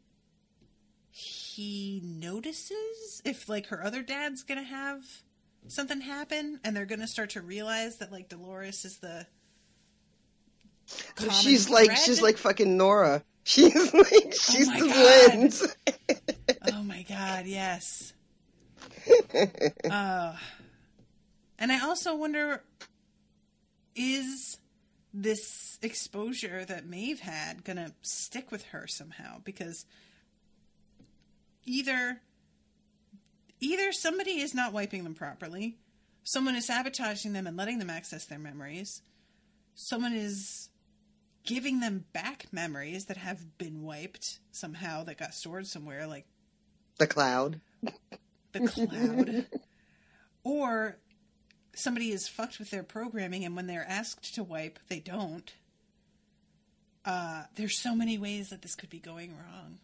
he notices, if her other dad's gonna have something happen, and they're gonna start to realize that Dolores is the common she's thread. like fucking Nora. She's the lens. Oh my god, yes. And I also wonder, is this exposure that Maeve had gonna stick with her somehow? Because either somebody is not wiping them properly, Someone is sabotaging them and letting them access their memories. Someone is giving them back memories that have been wiped somehow, that got stored somewhere, like the cloud. The cloud. Or somebody is fucked with their programming, and when they're asked to wipe, they don't. There's so many ways that this could be going wrong.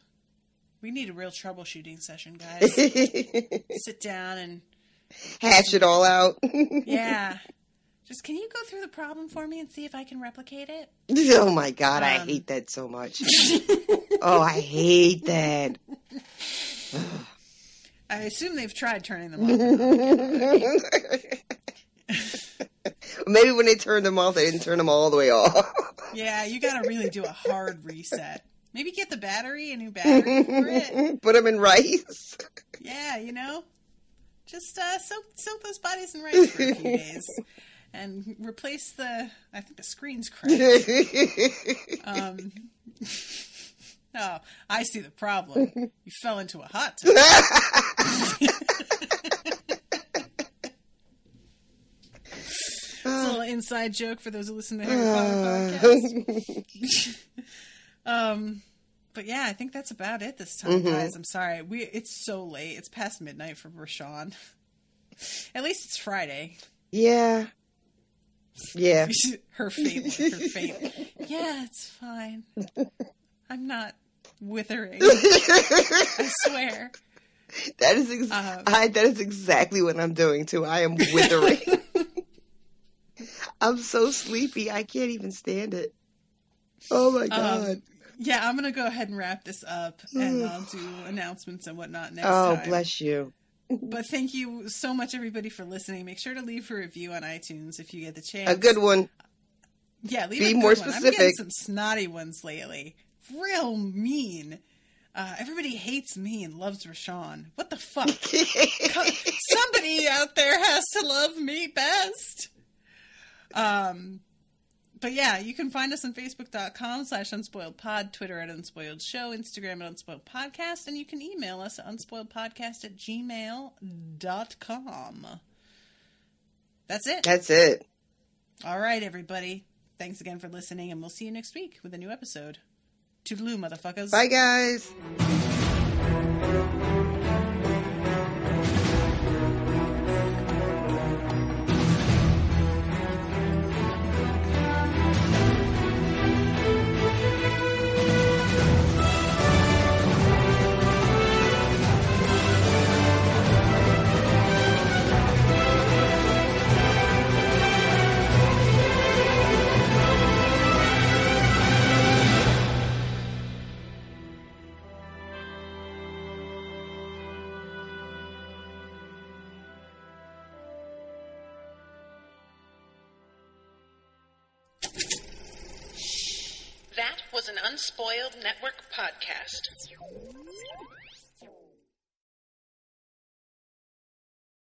We need a real troubleshooting session, guys. Sit down and hash it all out. Yeah. Just, can you go through the problem for me and see if I can replicate it? Oh my God, I hate that so much. Oh, I hate that. I assume they've tried turning them off. Maybe when they turned them off, they didn't turn them all the way off. Yeah, you gotta really do a hard reset. Maybe get the battery, a new battery for it. Put them in rice. Yeah, just soak those bodies in rice for a few days. And replace I think the screen's cracked. Oh, I see the problem. You fell into a hot tub. It's a little inside joke for those who listen to the Harry Potter podcast. But yeah, I think that's about it this time, guys. I'm sorry. It's so late. It's past midnight for Rashawn. At least it's Friday. Yeah. Yeah. Her fate. Yeah, it's fine. I'm not withering. I swear. That is exactly what I'm doing too. I am withering. I'm so sleepy. I can't even stand it. Oh my God. Yeah, I'm going to go ahead and wrap this up, and I'll do announcements and whatnot next time. Oh, bless you. But thank you so much, everybody, for listening. Make sure to leave a review on iTunes if you get the chance. A good one. Yeah, leave Be a good more one. specific. I'm getting some snotty ones lately. Real mean. Everybody hates me and loves Rashawn. What the fuck? Somebody out there has to love me best. But yeah, you can find us on Facebook.com/UnspoiledPod, Twitter @UnspoiledShow, Instagram @UnspoiledPodcast, and you can email us at unspoiledpodcast@gmail.com. That's it. That's it. All right, everybody. Thanks again for listening, and we'll see you next week with a new episode. Toodaloo, motherfuckers. Bye, guys. That was an Unspoiled Network podcast.